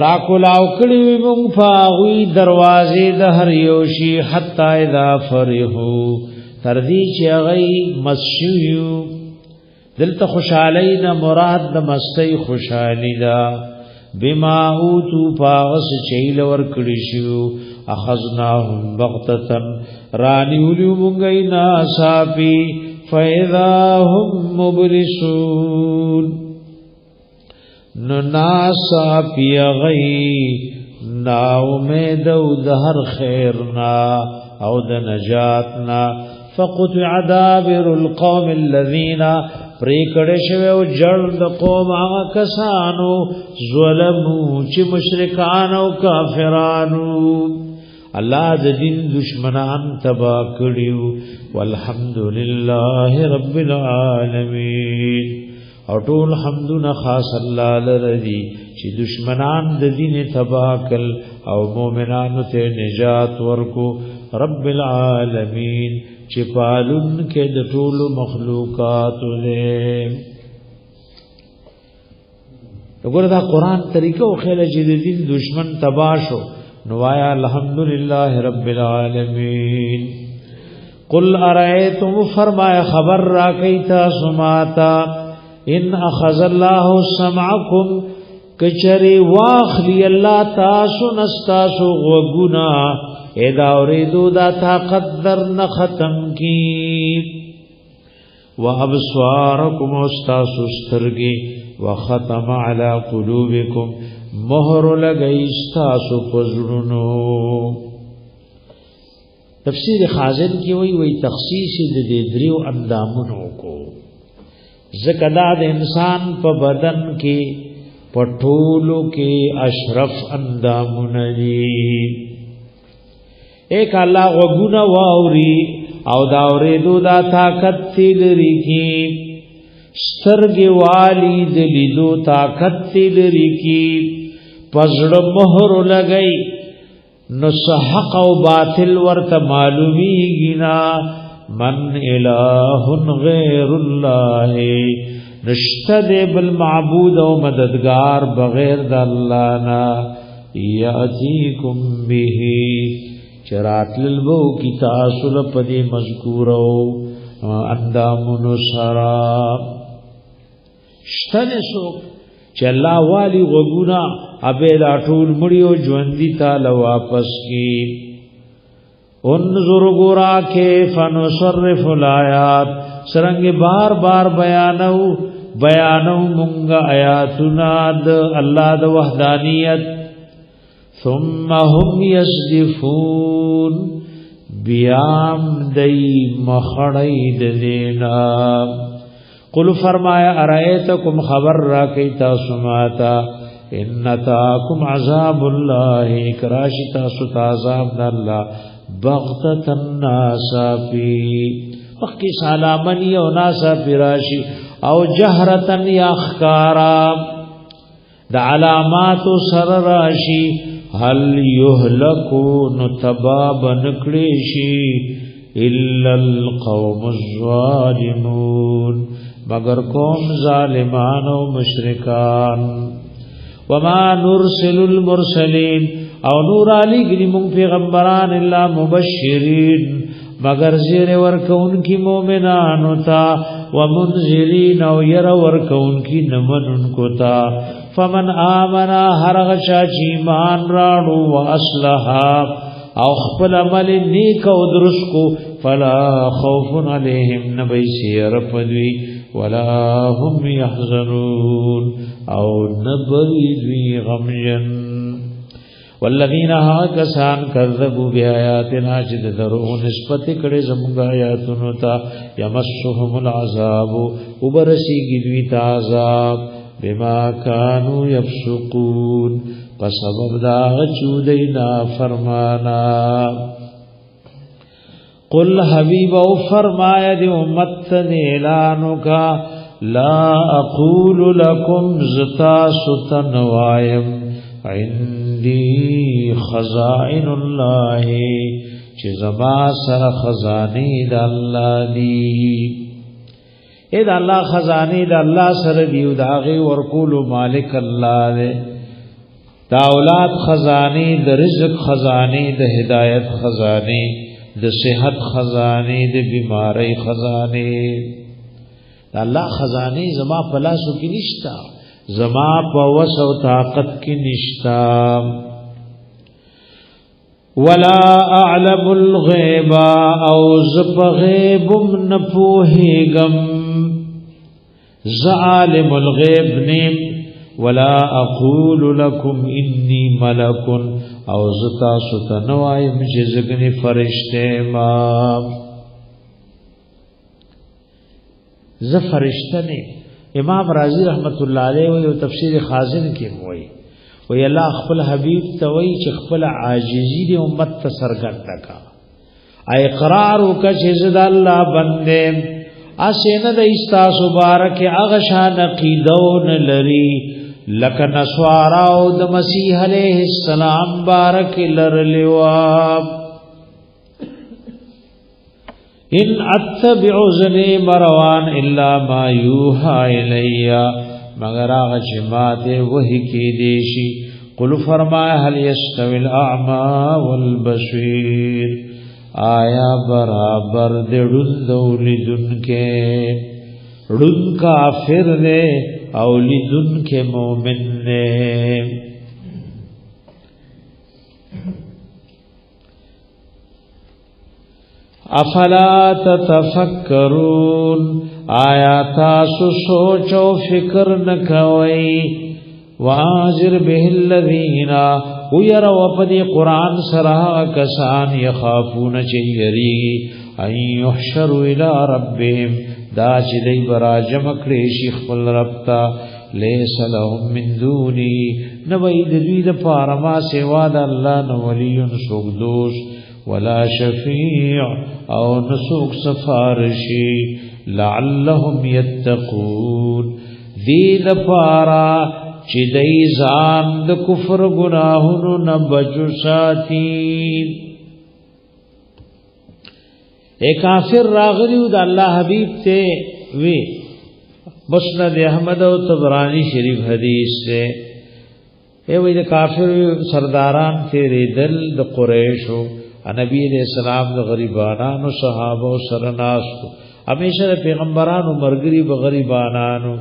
راکولاو کړي مونږ فاغوی دروازې د هر یوشي حتا اذا فرحو تر دې چې غي مسیو دلته خوشالین مراد د مستی خوشالی دا بما اوتو پاغس چیل ور کړي شو اخذناهم بغتتن رانی ولیو مونږی ناصافی فاذا هم مبلسون نو ناصافی غی نا امید او د هر خیرنا او د نجاتنا فقطع دابر القوم الذين پریکړه شوی او جړ د قوم هغه کسانو ظلمو چې مشرکان او کافرانو الله د دین دشمنان تبا کړیو والحمدلله رب العالمین او ټول حمدنا خاص الله لري چې دشمنان د دین تبا کل او مؤمنانو ته نجات ورکو رب العالمین چې پالون کې د ټول مخلوقات له وګوره دا قران طریقو خیال چې د دین دشمن تباشو نوایا الحمدللہ رب العالمین قل ارائیتم فرمایا خبر را کیتا سماتا ان اخذ الله سمعکم کچری واخلی اللہ تاسو نستاسو غوگنا ادا اوریدو دا طاقت در نختم کی و ابصارکم استاسو سترگی و ختم علی قلوبکم مہر لگئی استاسو پزرنو تفسیر خازن کی وی تخصیص د دریو اندامونو کو زکدا د انسان په بدن کې پټولو کې اشرف اندامونه دي ایک الله وګونه واوري او دا اورېدو دا طاقت تلري کې سترګې والی د لیدو طاقت تلري کې پزړه مہر لګئی نو حق او باطل ورته معلومیږي نا من الہ غیر اللہ نشتد بالمعبود و مددگار بغیر دا اللہ نا یاتیکم به چرات للبو کی تاثل پدی مذکورو اندامن سرا شتد سوک چه اللہ والی غگونا ابیدا ټول مڑیو جوندی تال واپس کی انظر گورا کیف نصرف الآیات سرنگ بار بار بیانو منگا آیاتنا د اللہ د وحدانیت ثم هم یصدفون بیام دی مخڑید دینا قل فرمایا ارائیتکم خبر را کیتا سماتا انتاکم عذاب اللہ کراشتا ستا عذاب دا اللہ بغتة ناسافی وقی سالامنی او ناسافی راشی او جہرتن یا اخکارا دا علامات سر راشی حل یهلکو نتباب نکڑیشی الا القوم الظالمون مگر قوم ظالمان و مشرکان وما نرسل المرسلین او نور علی گری مونږ پیغمبران الا مبشرین مگر زیر ورکون کی مومنانو تا ومنذرین او ير ورکون کی نمنن کو تا فمن آمنا هر غچا چی ایمان راړو واصلح او خپل عمل نیک او درست کو فلا خوف علیهم نبی سیر پدوی ولا هم يحزنون او نبوی دوی غمجن والذین کسان کذبوا بیااتنا چې درو نسبت کړي زموږ آیاتونو ته یمسهم العذاب وبرسیږي دوی ته عذاب بما كانوا يفسقون په سبب دا چودینا فرمانا قل حبیب او فرمایا دی امت اعلانو کا لا اقول لكم زتا ستنوایم عندي خزائن الله چې زما سره خزانه د الله دی اې د الله خزانه د الله سره دی او داغه ورکول مالک الله دی دا اولاد خزانه د رزق خزانه د هدایت خزانه د صحت خزانه د بیماری خزانه د الله خزانه زما په لاسو کې نشتا زما په وس او طاقت کې نشتا ولا اعلم الغیب او زب غیب نپوهیگم زعالم الغیب نیم ولا اقول لكم انی ملک او زتا ستنوایم چې زګنی فرشته ما ز فرشته نه امام رازی رحمت الله علیه او تفسیر خازن کې وایي وی الله خپل حبیب ته وی چې خپل عاجزی دی امت ته سرګند کا اقرار وک چې زد الله بنده اسنه د استاس مبارک هغه شان عقیدون لري لکه نسوارا او د مسیح علیہ السلام بارک لرلوا ان اتبع ذنی مروان الا ما یوحى الیا مگر هغه چې ماته وਹੀ کې دیشي قل فرمایا هل یستوی الاعمى والبصیر آیا برابر دړون دولیدن کې ړون کافر دې او لیدن کې مؤمن دې افلا تتفکرون آیا تاسو سوچ او فکر نکوي واجر به الذین وير وپدی قران سره کسان یخافون چیری ان یحشروا الى ربهم دا چې دی براجم کړي شیخ خپل رب تا لیس لهم من دونی نوې د دوی د پارما سیوا د الله نو ولیون سوګدوش ولا شفیع او نسوک سفارشی لعلهم یتقون دی لپارا چی دی زان د کفر گناہونو نبجو ساتی ایک کافر راغلیو دا اللہ حبیب تے وی مسند احمد و طبرانی شریف حدیث سے اے وی دا کافر سرداران تیرے دل دا قریشو نبی علیہ السلام د غریبانانو صحابه سره ناستو همیشه پیغمبرانو مرګري به غریبانانو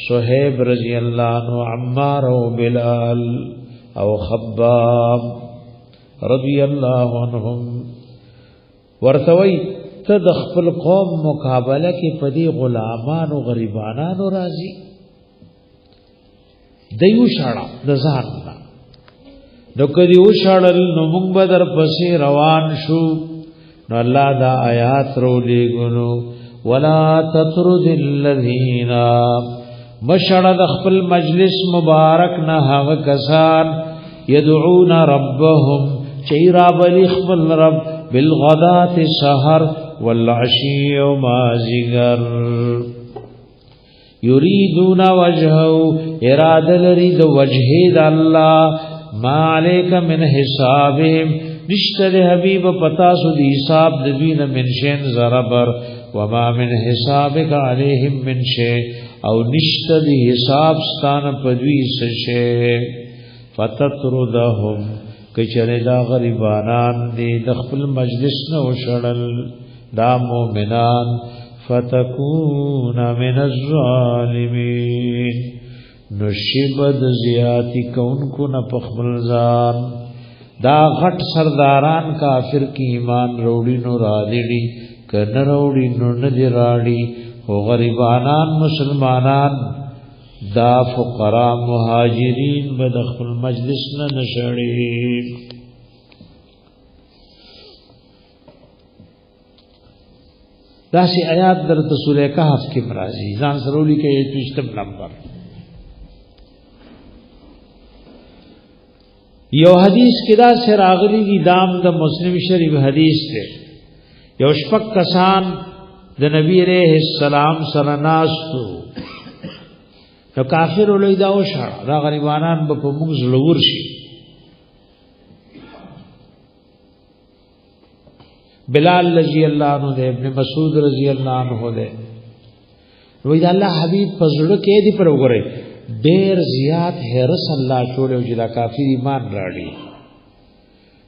صہیب رضی الله عنه عمار او بلال او خباب رضی الله عنهم ورتوي ته د خپل قوم مقابله کې پدی غلامانو غریبانانو راضي دیو شاړه د ځان نو کدی وشړل نو موږ بدر پسې روان شو نو الله دا آیات رو لګونو ولا تطرد الذین مشړ د خپل مجلس مبارک نه هغه کسان يدعون ربهم چیرا بل خپل رب بالغداة السحر والعشی وما زگر یریدون وجهه اراده لري د وجه د الله ما علیک من حسابهم نشتر حبیب پتا سو دی حساب دوین من شین زربر وما من حسابک علیہم من شین او نشتر دی حساب ستان پدوی سشے فتتردهم کچر دا غریبانان دی دخل مجلس نو شڑل دا مومنان فتکون من الظالمین نشبد زیاتی کون کو نہ پخمل زان دا غټ سرداران کافر کی ایمان روڑی نو رادیڑی کن روڑی نو ندی راڑی و غریبانان مسلمانان دا فقراء مہاجرین بدخل مجلس نہ نشڑی دا سی آیات در سورہ کہف کی مرازی زان سرولی کے یہ تجتم نمبر یو حدیث کدا سے راغلی دی دام د مسلم شریف حدیث تے یو شپک کسان د نبی علیہ السلام سره ناستو نو کافر ولې دا وشاړه دا غریبانان به په موږ زلور شي بلال رضی اللہ عنہ دے، ابن مسعود رضی اللہ عنہ دے. وی دا اللہ حبیب پزړه کې دی پر وګورئ ډیر زیات هرس الله چولیو چې دا کافر ایمان راړي.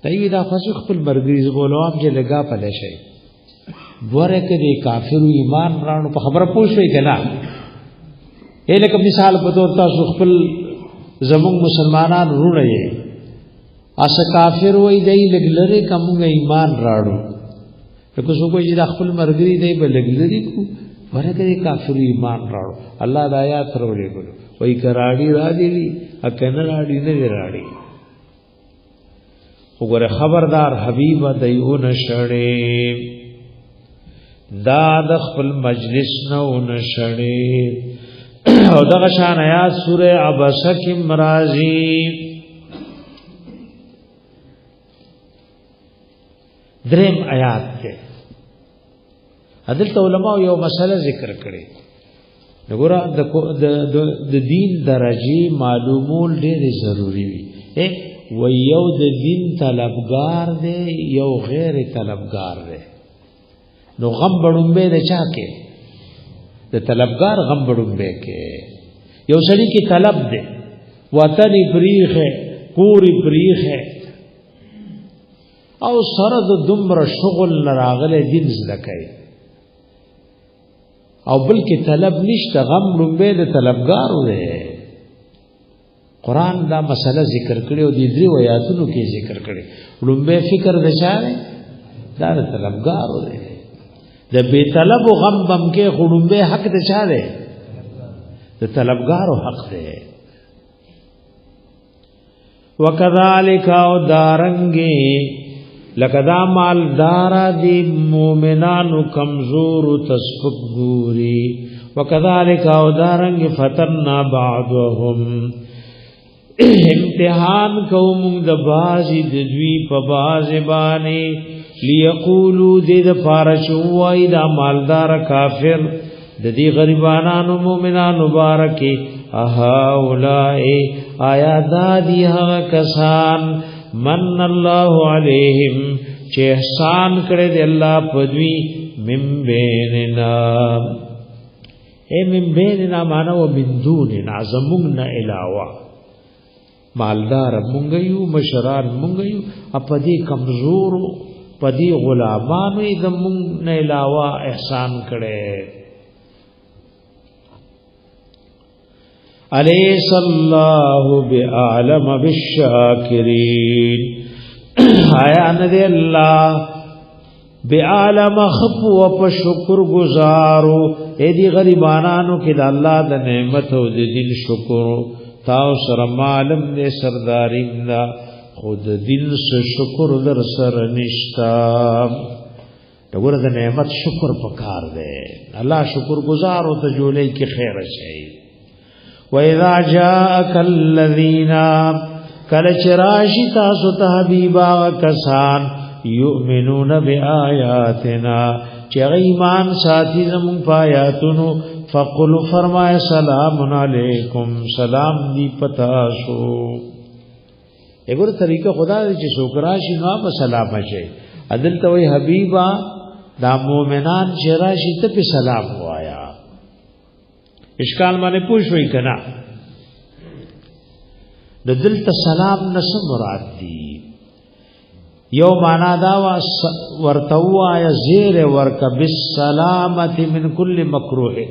دایوی دا خاص خپل مرګریز بولوام چې لگا پله شي ګوره کې دی کافر ایمان راړو په خبره پوښوي کنه. لکه مثال په تور تاسو خپل زمون مسلمانان رونه یې اس کافر وای دی لګلره کوم ایمان راړو که څوک چې د خپل مرګري دی به لګلري کو ورته کافر ایمان راړو. الله د آیات ورولې ګلو وای کراړي را دی اکنه راړي نه راړي. وګوره خبردار حبیب دیون شړې دا د خپل مجلس نه ون شړې. او دغه شان آیات سوره عبسه کې مرাজি دریم آیات کې حضرت علماء یو مسله ذکر کړي. وګوره د دین درجه معلومول ډېر ضروری وي. و یو د دین طلبگار دی یو غیر طلبگار دی. نو غم بړومبه د چا کې د طلبگار غم بړومبه کې یو سړي کې طلب دی وطن پریخه کوری پریخه او سره د دومره شغل لراغله دین زلکای او بلکې طلب نشته غم بړومبه د طلبگار دی. قرآن دا مسله ذکر کړي او د دې آیاتونو کې ذکر کړي. لومبه فکر د چاره دا د طلبگار دی. د بے طلب او غم بم کې خړومبه حق د چاره د طلبگار او حق دی. وکذالک او دارنګي لکدا مالدار دي مومنانو کمزور تسفق ګوري. وکذالک او دارنګ فتننا بعضهم امتحان کوم د بازي د دوی په باز باندې ليقولوا دې د فارشوای دا مالدار کافر د دې غریبانو مومنانو مبارکي اها اولای آیا دادی هغه کسان من الله علیهم چې احسان کړی دی الله په دوی من بیننا من بیننا معنا و من دوننا زمون علاوه مالدار مونږ یو مشران مونږ یو اپدی کمزور پدی غلامانو د مونږ نه علاوه احسان کړي. الیس الله بعالم بالشاکرین آیا نه دی الله بعالم خفو په شکر گزارو اې دی غریبانو کې د الله د نعمت او د دین شکر تاو سره معلوم دې سردارین دا خود دل سے شکر در سر نشتا. دغه د نعمت شکر پکار دے الله شکر گزار او ته جوړې کې خیر شي. و اذا جاءك الذين کل چراشی تاسو ته حبیبا کسان یؤمنون بیااتنا چې ایمان ساتي زمون پایاتونو فقل فرمای سلام علیکم سلام دی پتا شو. ایګور طریقه خدا دې چې شکراشي نو په سلام شي. عدل ته وی حبیبا دا مومنان چې راشي ته په سلام وایا. اشکال باندې پوښوي کنا د دل ته سلام نس مراد دی. یو معنا دا ورتوا یا زیر ورک بالسلامت من کل مکروه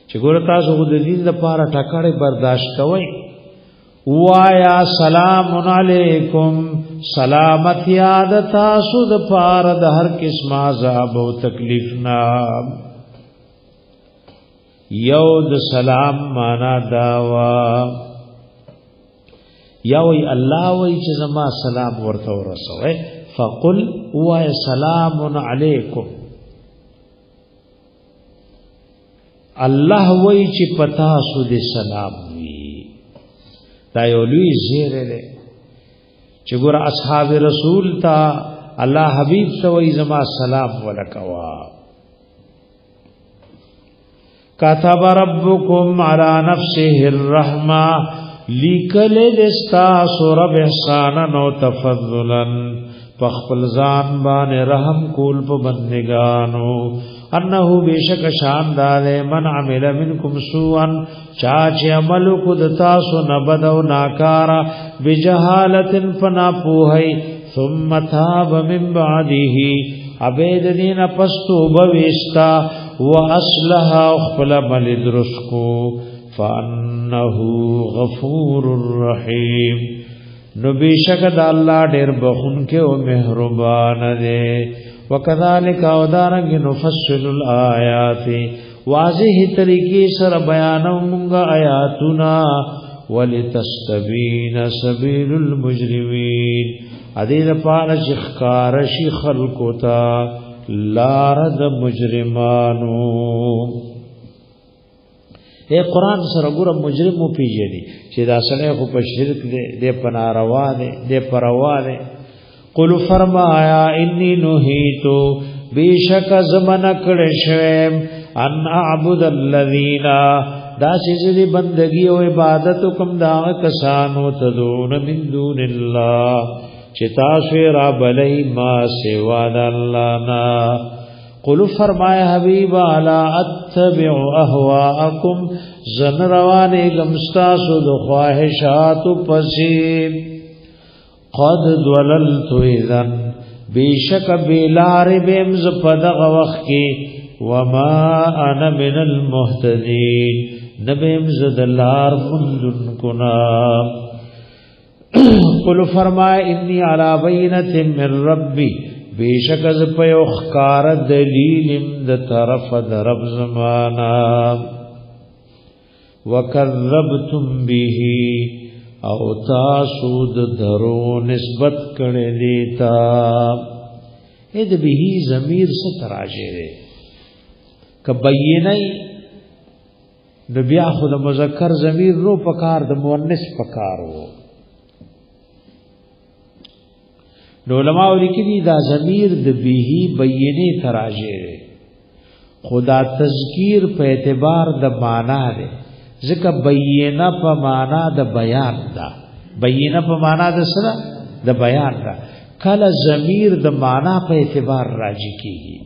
چې ګور تاسو د دین لپاره ټکړې برداشت کوئ وایا سلام علیکم سلامت یاد تاسو د پاره د هر قسم عذاب او تکلیف نا. یو د سلام معنا داوا یا وی الله وی چې زما سلام ورته ورسوي فقل وایا سلام علیکم. الله وی چې پتا سو د سلام دا یو لوی زیره ده چې ګور اصحاب رسول تا الله حبیب سوئی زما سلام ولکوا. كتب ربكم على نفسه الرحمه لیکل دستا سور احسانا و تفضلا پخپل ځان باندې رحم کول په بندگانو انه بیشک شان داله من عمل منکم سوءا چاچ عمل کو دتا سو نبدو ناکارا بجهالت فنا پوهی ثم تاب من بعده عبید دین پستو بوستا واصلح خپل بل درسکو فانه غفور رحیم نو بیشک د الله ډیر بخون کې او مهربان دی وکذالک او دارنګ نفصل الآیات واضح طریقې سره بیانو موږ آیاتنا ولتستبین سبیل المجرمین ادي د پاره شخکار شي خلقو تا لار د مجرمانو اے قران سره ګور مجرم مو پیژني چې دا سره خو په شرک دی د پناروا دی د پروا دی قل فرمایا انی نهیتو بیشک زمن کړه شوم ان اعبد الذین دا چې بندگی او عبادت کوم دا کسانو تدون من دون الله چې تاسو را بلای ما سوا د الله نا قل فرمایا حبیب الا اتبع اهواءکم زن روانه گمستاسو د خواہشات پسې قد دوللت اذن بیشک بیلار بمز پدغ وخت کی وما انا من المهتدین نبمز دلار مندن کنا قل فرمائے انی علی بینت من ربی بیشک از پیوخکار دلیلم د طرف د رب زمانا وکذبتم به او تاسو د درو نسبت کړي دیتا اې د به ضمیر څخه تراجه ده کبینای د بیا خو د مذکر ضمیر رو پکار د مؤنث پکارو نو علماء لیکلي دا ضمیر د به بینه تراجه ده خدا تذکیر په اعتبار د معنا ده ذکر بینه په معنا د بیان دا بینه په معنا د سره د بیان دا کله ضمیر د معنا په اعتبار راځي کیږي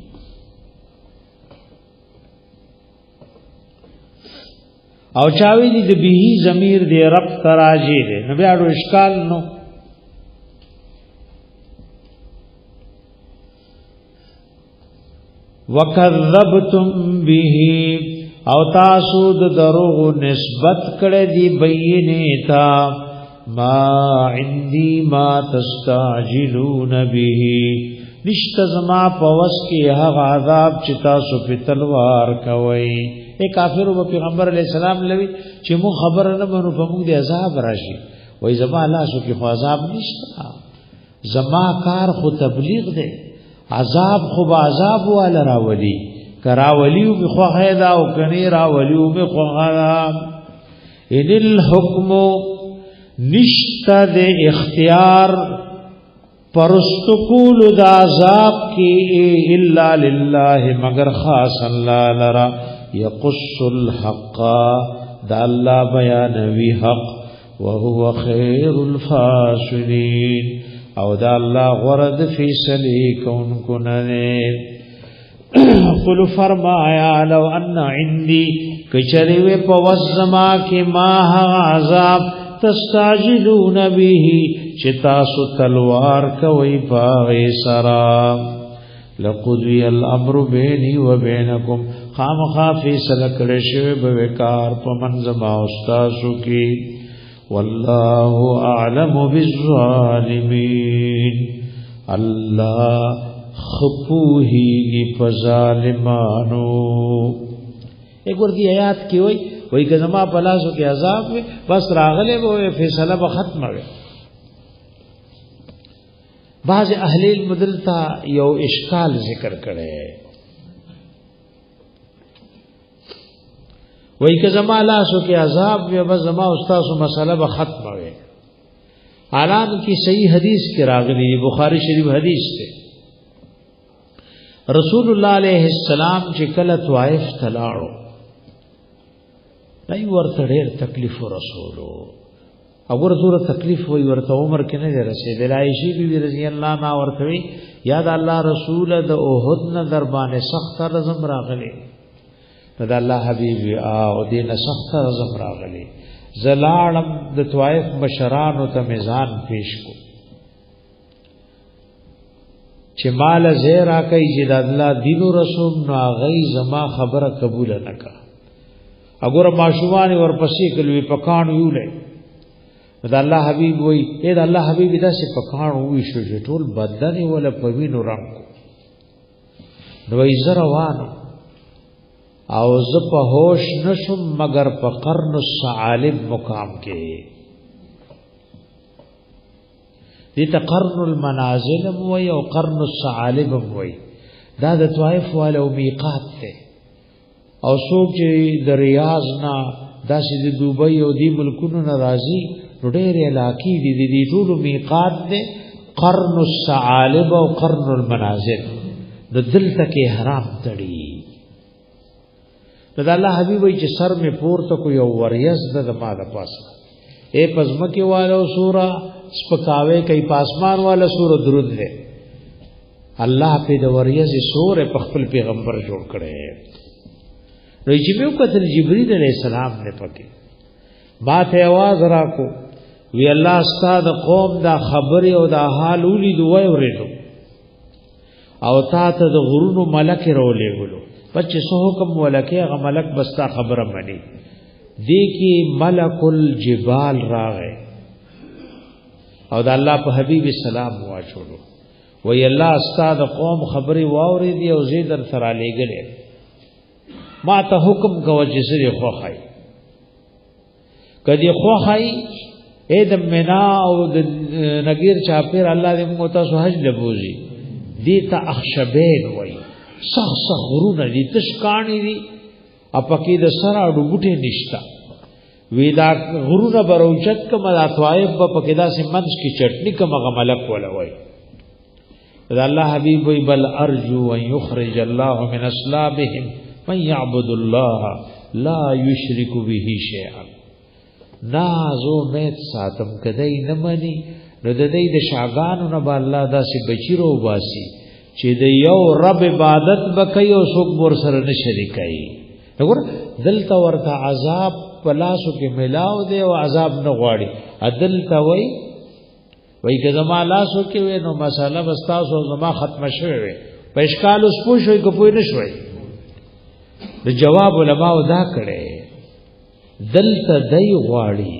او چاوی دي د به ضمیر دی رب تراجی دی نو بیا ډو اشکال نو وکذبتم به او تاسو د دروغ نسبت کړه دی بینه تا ما عندي ما تستعجلون به نشته زما په وس کې هغه عذاب چې تاسو په تلوار کوي اے کافر او پیغمبر علی السلام لوي چې مو خبر نه منو په موږ دی عذاب راشي وای زما الله سو کې عذاب نشته زما کار خو تبلیغ دی عذاب خو عذاب والا راولي کراولیو بخوا خیدا او کنی راولیو بخوا غلا ان الحکم نشتا دے اختیار پرستقول دا عذاب کی الا للہ مگر خاص اللہ لرا یقص الحق دا اللہ بیانوی حق وهو خیر الفاصلین او دا اللہ غرد فیصلی کون کننے قل فرمایا لو ان عندي کچری و پوزما کی ما عذاب تستعجلون به چتا سو تلوار کوي پاغي سرا لقضي الامر بيني وبينكم خام خافي سلکړې شوی به وکار په منځما استاسو کې والله اعلم بالظالمين الله خپوهی په ظالمانو ایک ور دی آیات کی وای که زما په لاسو کې عذاب وي بس راغله به فیصله به ختمه وي بعض اهل المدلتا یو اشکال ذکر کړي وای که زما لاسو کې عذاب وي بس زما استادو مسله به ختمه وي اعلان کی صحیح حدیث کې راغلی بخاری شریف حدیث ته رسول الله علیه السلام چې کله طائف تلاړو دای ورته ډېر تکلیف رسولو اور زور تکلیف وی ورته عمر کې نه رسیدل. عائشہ بی رضی الله عنها ورته وی یاد الله رسول د احد نه در باندې سخت رزم راغلی. د الله حبیب او دینه سخت رزم راغلی. زلالم د طائف مشران ته میزان پیش کو چې مال زیرا کوي چې د الله دین او رسول نو غي زما خبره قبول نکا. وګوره ماشومان ورپسې کلوي پکان ویولې د الله حبیب وای اے د الله حبیب داسې پکان وی شو چې ټول بدن ولا پوینو رنگ نو یې زروانو او ز په هوش نشم مگر په قرن الثعالب مقام کې دې ته قرن المنازل وای او قرن الثعالب وای دا د طائف والو میقات ته او څوک چې د ریاض نه داسې د دوبۍ او دی ملکونو ناراضي ډېر علاقې دي ټول میقات ده قرن الثعالب او قرن المنازل د دلته کې حرام تړي. د الله حبیب وی چې سر می پورته کو یو وریز د ما د پاسه اے پزمکه والو سورہ سپکاوي کوي پاسمان والا سورہ درود ده الله په د وریز سورہ په خپل پیغمبر جوړ کړي. نو چې یو کتل جبرئیل علیہ السلام نه پکې ما ته आवाज راکو وی الله استاد قوم دا خبره او دا حال ولید وای ورېدو او تا ته د غرونو ملک رولې ولو بچ سو حکم ولکه غ ملک بستا خبره منی دی کی ملک الجبال راغه او دا الله په حبیب السلام واچولو وی الله استاد قوم خبره واورې دی او زیدر سره لګلې ما ته حکم کو چې سره خوخای کدی خوخای اے د منا او د نګیر چاپیر الله دې موږ ته حج لبوزي دي ته اخشبین وای صح صح غرونه دي تشکانی دي اپکې د سره ډوبټه نشتا ویدا غرونه بروچت کما د طائف په پکې دا سیمنس کی چټنی کما غملک ولا وای د الله حبیب وی بل ارجو ان یخرج الله من اصلابهم من يعبد الله لا يشرك به شيئا. نازو میت ساتم کدی نمانی نو د دې د شاګانو نه با الله داسې بچیرو باسي چې د یو رب عبادت بکي او څوک ور سره نه شریکای. وګور دلته ورته عذاب پلاسو کې ملاو دی او عذاب نه غواړي عدالت وای که زما لاسو کې وې نو مساله بستاسو زما ختم شوه وي په اشکال اوس پوښوي که پوی نشوي د جواب علماء دا کړي دلته دای غواړي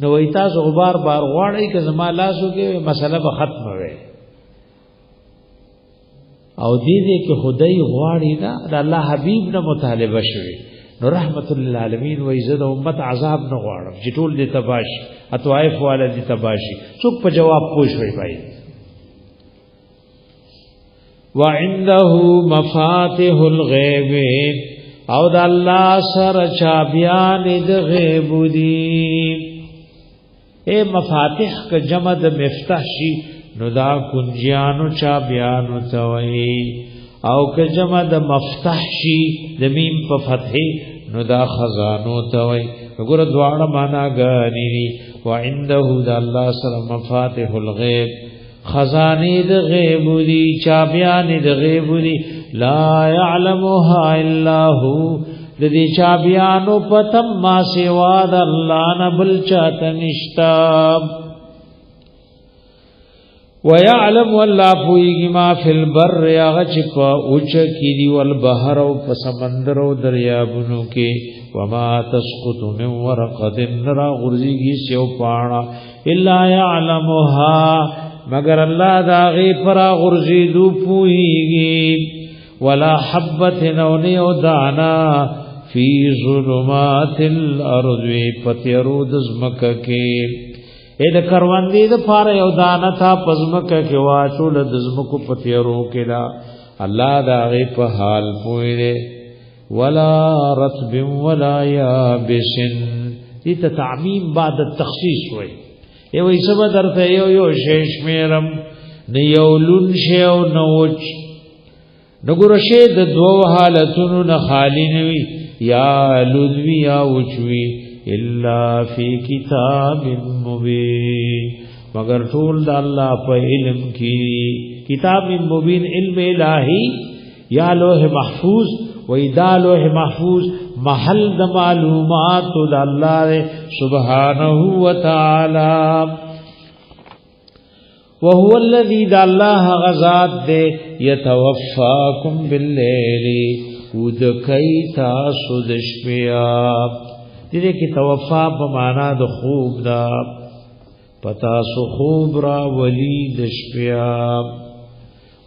نو وای تاسو غبار بار غواړي که زما لاسو کې مسله به ختم وي او دې کې خدای غواړي نه د الله حبیب نه مطالبه شوی نو رحمت للعالمین و عزت امت عذاب نه غواړم چې ټول دې تباش اطوائف والا دې تباشي څوک په جواب پوښوي بھائی. وعنده مفاتيح الغيب او د الله سره چابيان د غیب دي. اے مفاتيح ک جمع د مفتاح شي نو دا کنجیانو چابيانو توي او ک جمع د مفتاح شي د میم په فتح نو دا خزانو توي. وګوره دواړه معنا غني. وعنده د الله سره مفاتيح الغيب خزانه د غیب دي چابيان د غیب دي لا يعلمها الا هو د دې چابيانو پتم ما سوا د الله نه بل چاته نشتا. ويعلم الله پويږي ما فی البر یغچ په اوچ کی دی والبحر او په سمندر او دریابونو کې وما تسقط من ورقه را غرزیږي سیو پاڼه الا يعلمها مگر الله دا غي پر غرزیدو پويږي ولا حبه نو دانا فی ظلمات الارض پتیرو دزمکه کې اې د کروندې د پاره یو دانه تا پزمکه کې واچول دزمکو پتیرو کې لا الله دا غي په حال پوي ولا رطب ولا يابس دې ته تعمیم بعد التخصیص وای ای وای سبا درته یو شیش میرم نه یو لون شی او نوچ نګورشه د دوه حالتونو نه خالی نوي یا لودوی یا وچوي الا فی کتاب مبین مگر ټول د الله په علم کې کتاب مبین علم الہی یا لوح محفوظ و اذا لوح محفوظ محل د معلومات د الله سبحانه و تعالی وهو الذي د الله غزاد دے يتوفاكم بالليل ود کای تاسو د شپیا دې کې توفا په معنا د خوب دا پتا سو خوب را ولی د شپیا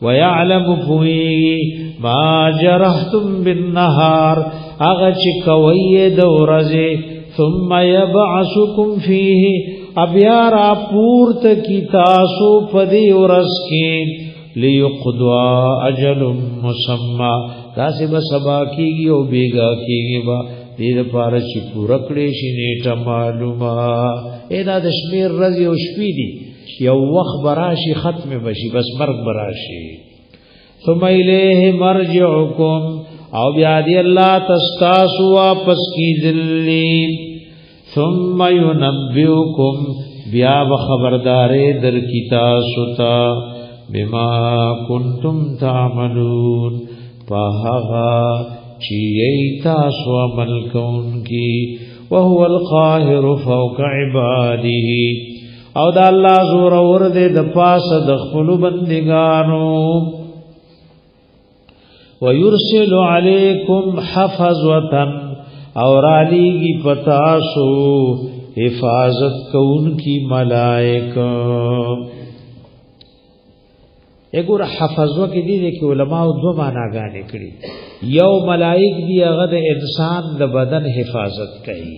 ويعلم فوی ما جرحتم بالنهار اغه چې کوي د ورځې ثم يبعثكم فيه ابیا را پورت کی تاسو پدی ورس کی لیقضوا اجل مسمى تاسو به سبا کیږي او بیگا کیږي با دې پاره چې پورا کړی شي نیټه معلومه اې دا د شمیر ورځې او شپې دي یو وخت براشي ختم بشي بس مرګ براشي ثم الیه مرجعکم او بیا دی الله تستاسو واپس کی ذلی ثم ينبئكم بیا خبردارې در کی تاسو ته بما کنتم تعملون فهغا چی تاسو عمل کون کی وهو القاهر فوق عباده او دا الله زور اور دې د پاسه د خپل بندگانو ويرسل عليكم حفظه اور علیگی پتاسو حفاظت کون کی ملائکہ اګور حفظو کې دي چې علماء دو معنا غانې کړي یو ملائک دی هغه د انسان د بدن حفاظت کوي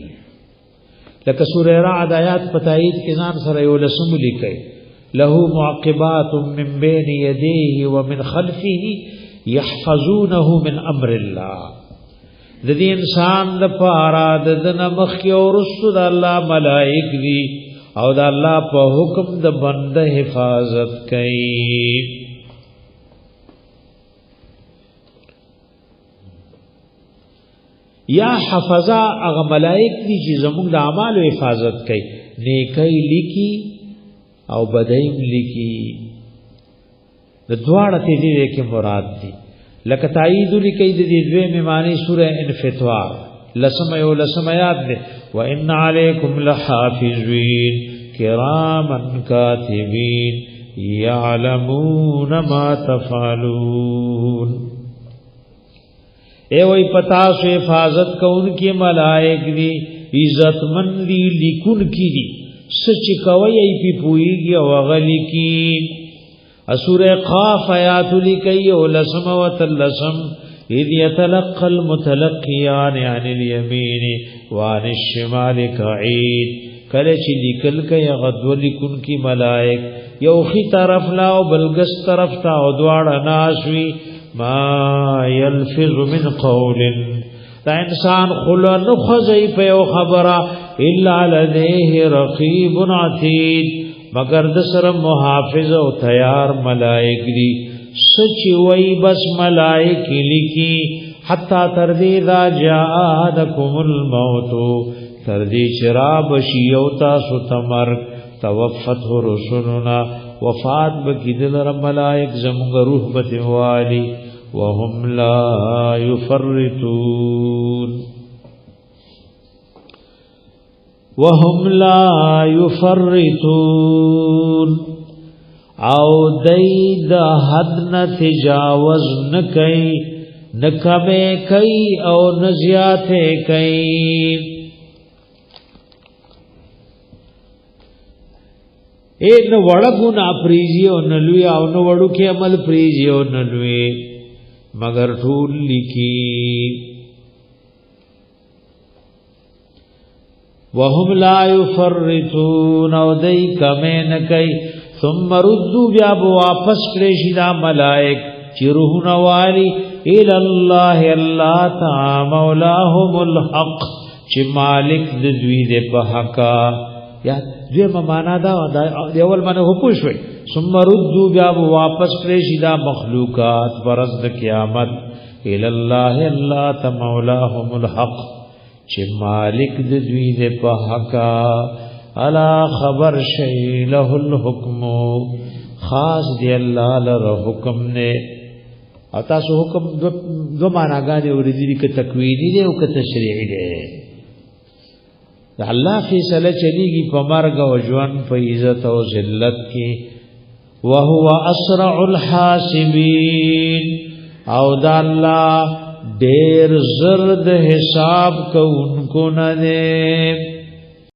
لکه سورہ رعد آیات پتاید کې ځان سره یو لسم لیکي له معقبات من بين يديه ومن خلفه يحفظونه من امر الله د دې انسان د پاره د نمخ او رسول الله ملائک دي او د الله په حکم د بنده حفاظت کوي یا حفظا هغه ملائک دي چې زموږ د اعمالو حفاظت کوي نیکی لیکي او بدایم لیکي د دواړه ته دې کې مراد دي لکه تایید لیکي د دې دوه معنی سوره انفطار لسم آیات ده وان علیکم لحافظین کراما کاتبین یعلمون ما تفعلون اے وای پتا سو حفاظت کون کی ملائک دی عزت مندی لیکون کی دی سچ کوي ای پی پویږي او غلی کی سورہ قاف آیات لکی او لسم و تلسم اذ یتلقى المتلقیان عن الیمین وعن الشمال قعید کله چې لیکل کوي غدو لیکون کی ملائک یو خي طرف لا او بلګس طرف تا او دواړه ناشوي ما يلفظ من قول دا انسان خلو نخزی په یو خبره الا لديه رقیب عتید مگر د سره محافظ او تیار ملائک دي سچ وای بس ملائک لیکي حتا تر دې دا جاءکم الموت تر دې شراب شیو تاسو تمر توفت رسولنا وفات بکیدل رب ملائک زمغ روح بتوالی وهم لا يفرطون او دای د حد نه تجاوز نه کوي نه کمه کوي او نه زیاته کوي نو وړګونه پریزي او نلوي او نو وړو کې عمل پریزي او نلوي مگر ټول لیکي وهم لا يفرطون او دای کمه نه کوي ثم ردوا بیا واپس کړي شي دا ملائک چې روحونه والی الى الله الله تعالی مولاهم الحق چې مالک د دوی د په حق یا دوی معنا دا اول باندې هو پوښوي ثم ردوا بیا واپس کړي شي دا مخلوقات پرز د قیامت الى الله الله تعالی مولاهم الحق چې مالک د دوی د په حق الا خبر شي له الحكم خاص دی الله لره حکم نه او تاسو حکم دو معناګانې ورېدې ک تکوینی دی او ک تشریعی دی الله فیصله چلیږي په مرګ او ژوند په عزت او ذلت کې وهو اسرع الحاسبین او دا الله ډېر زرد حساب کوونکو نه دی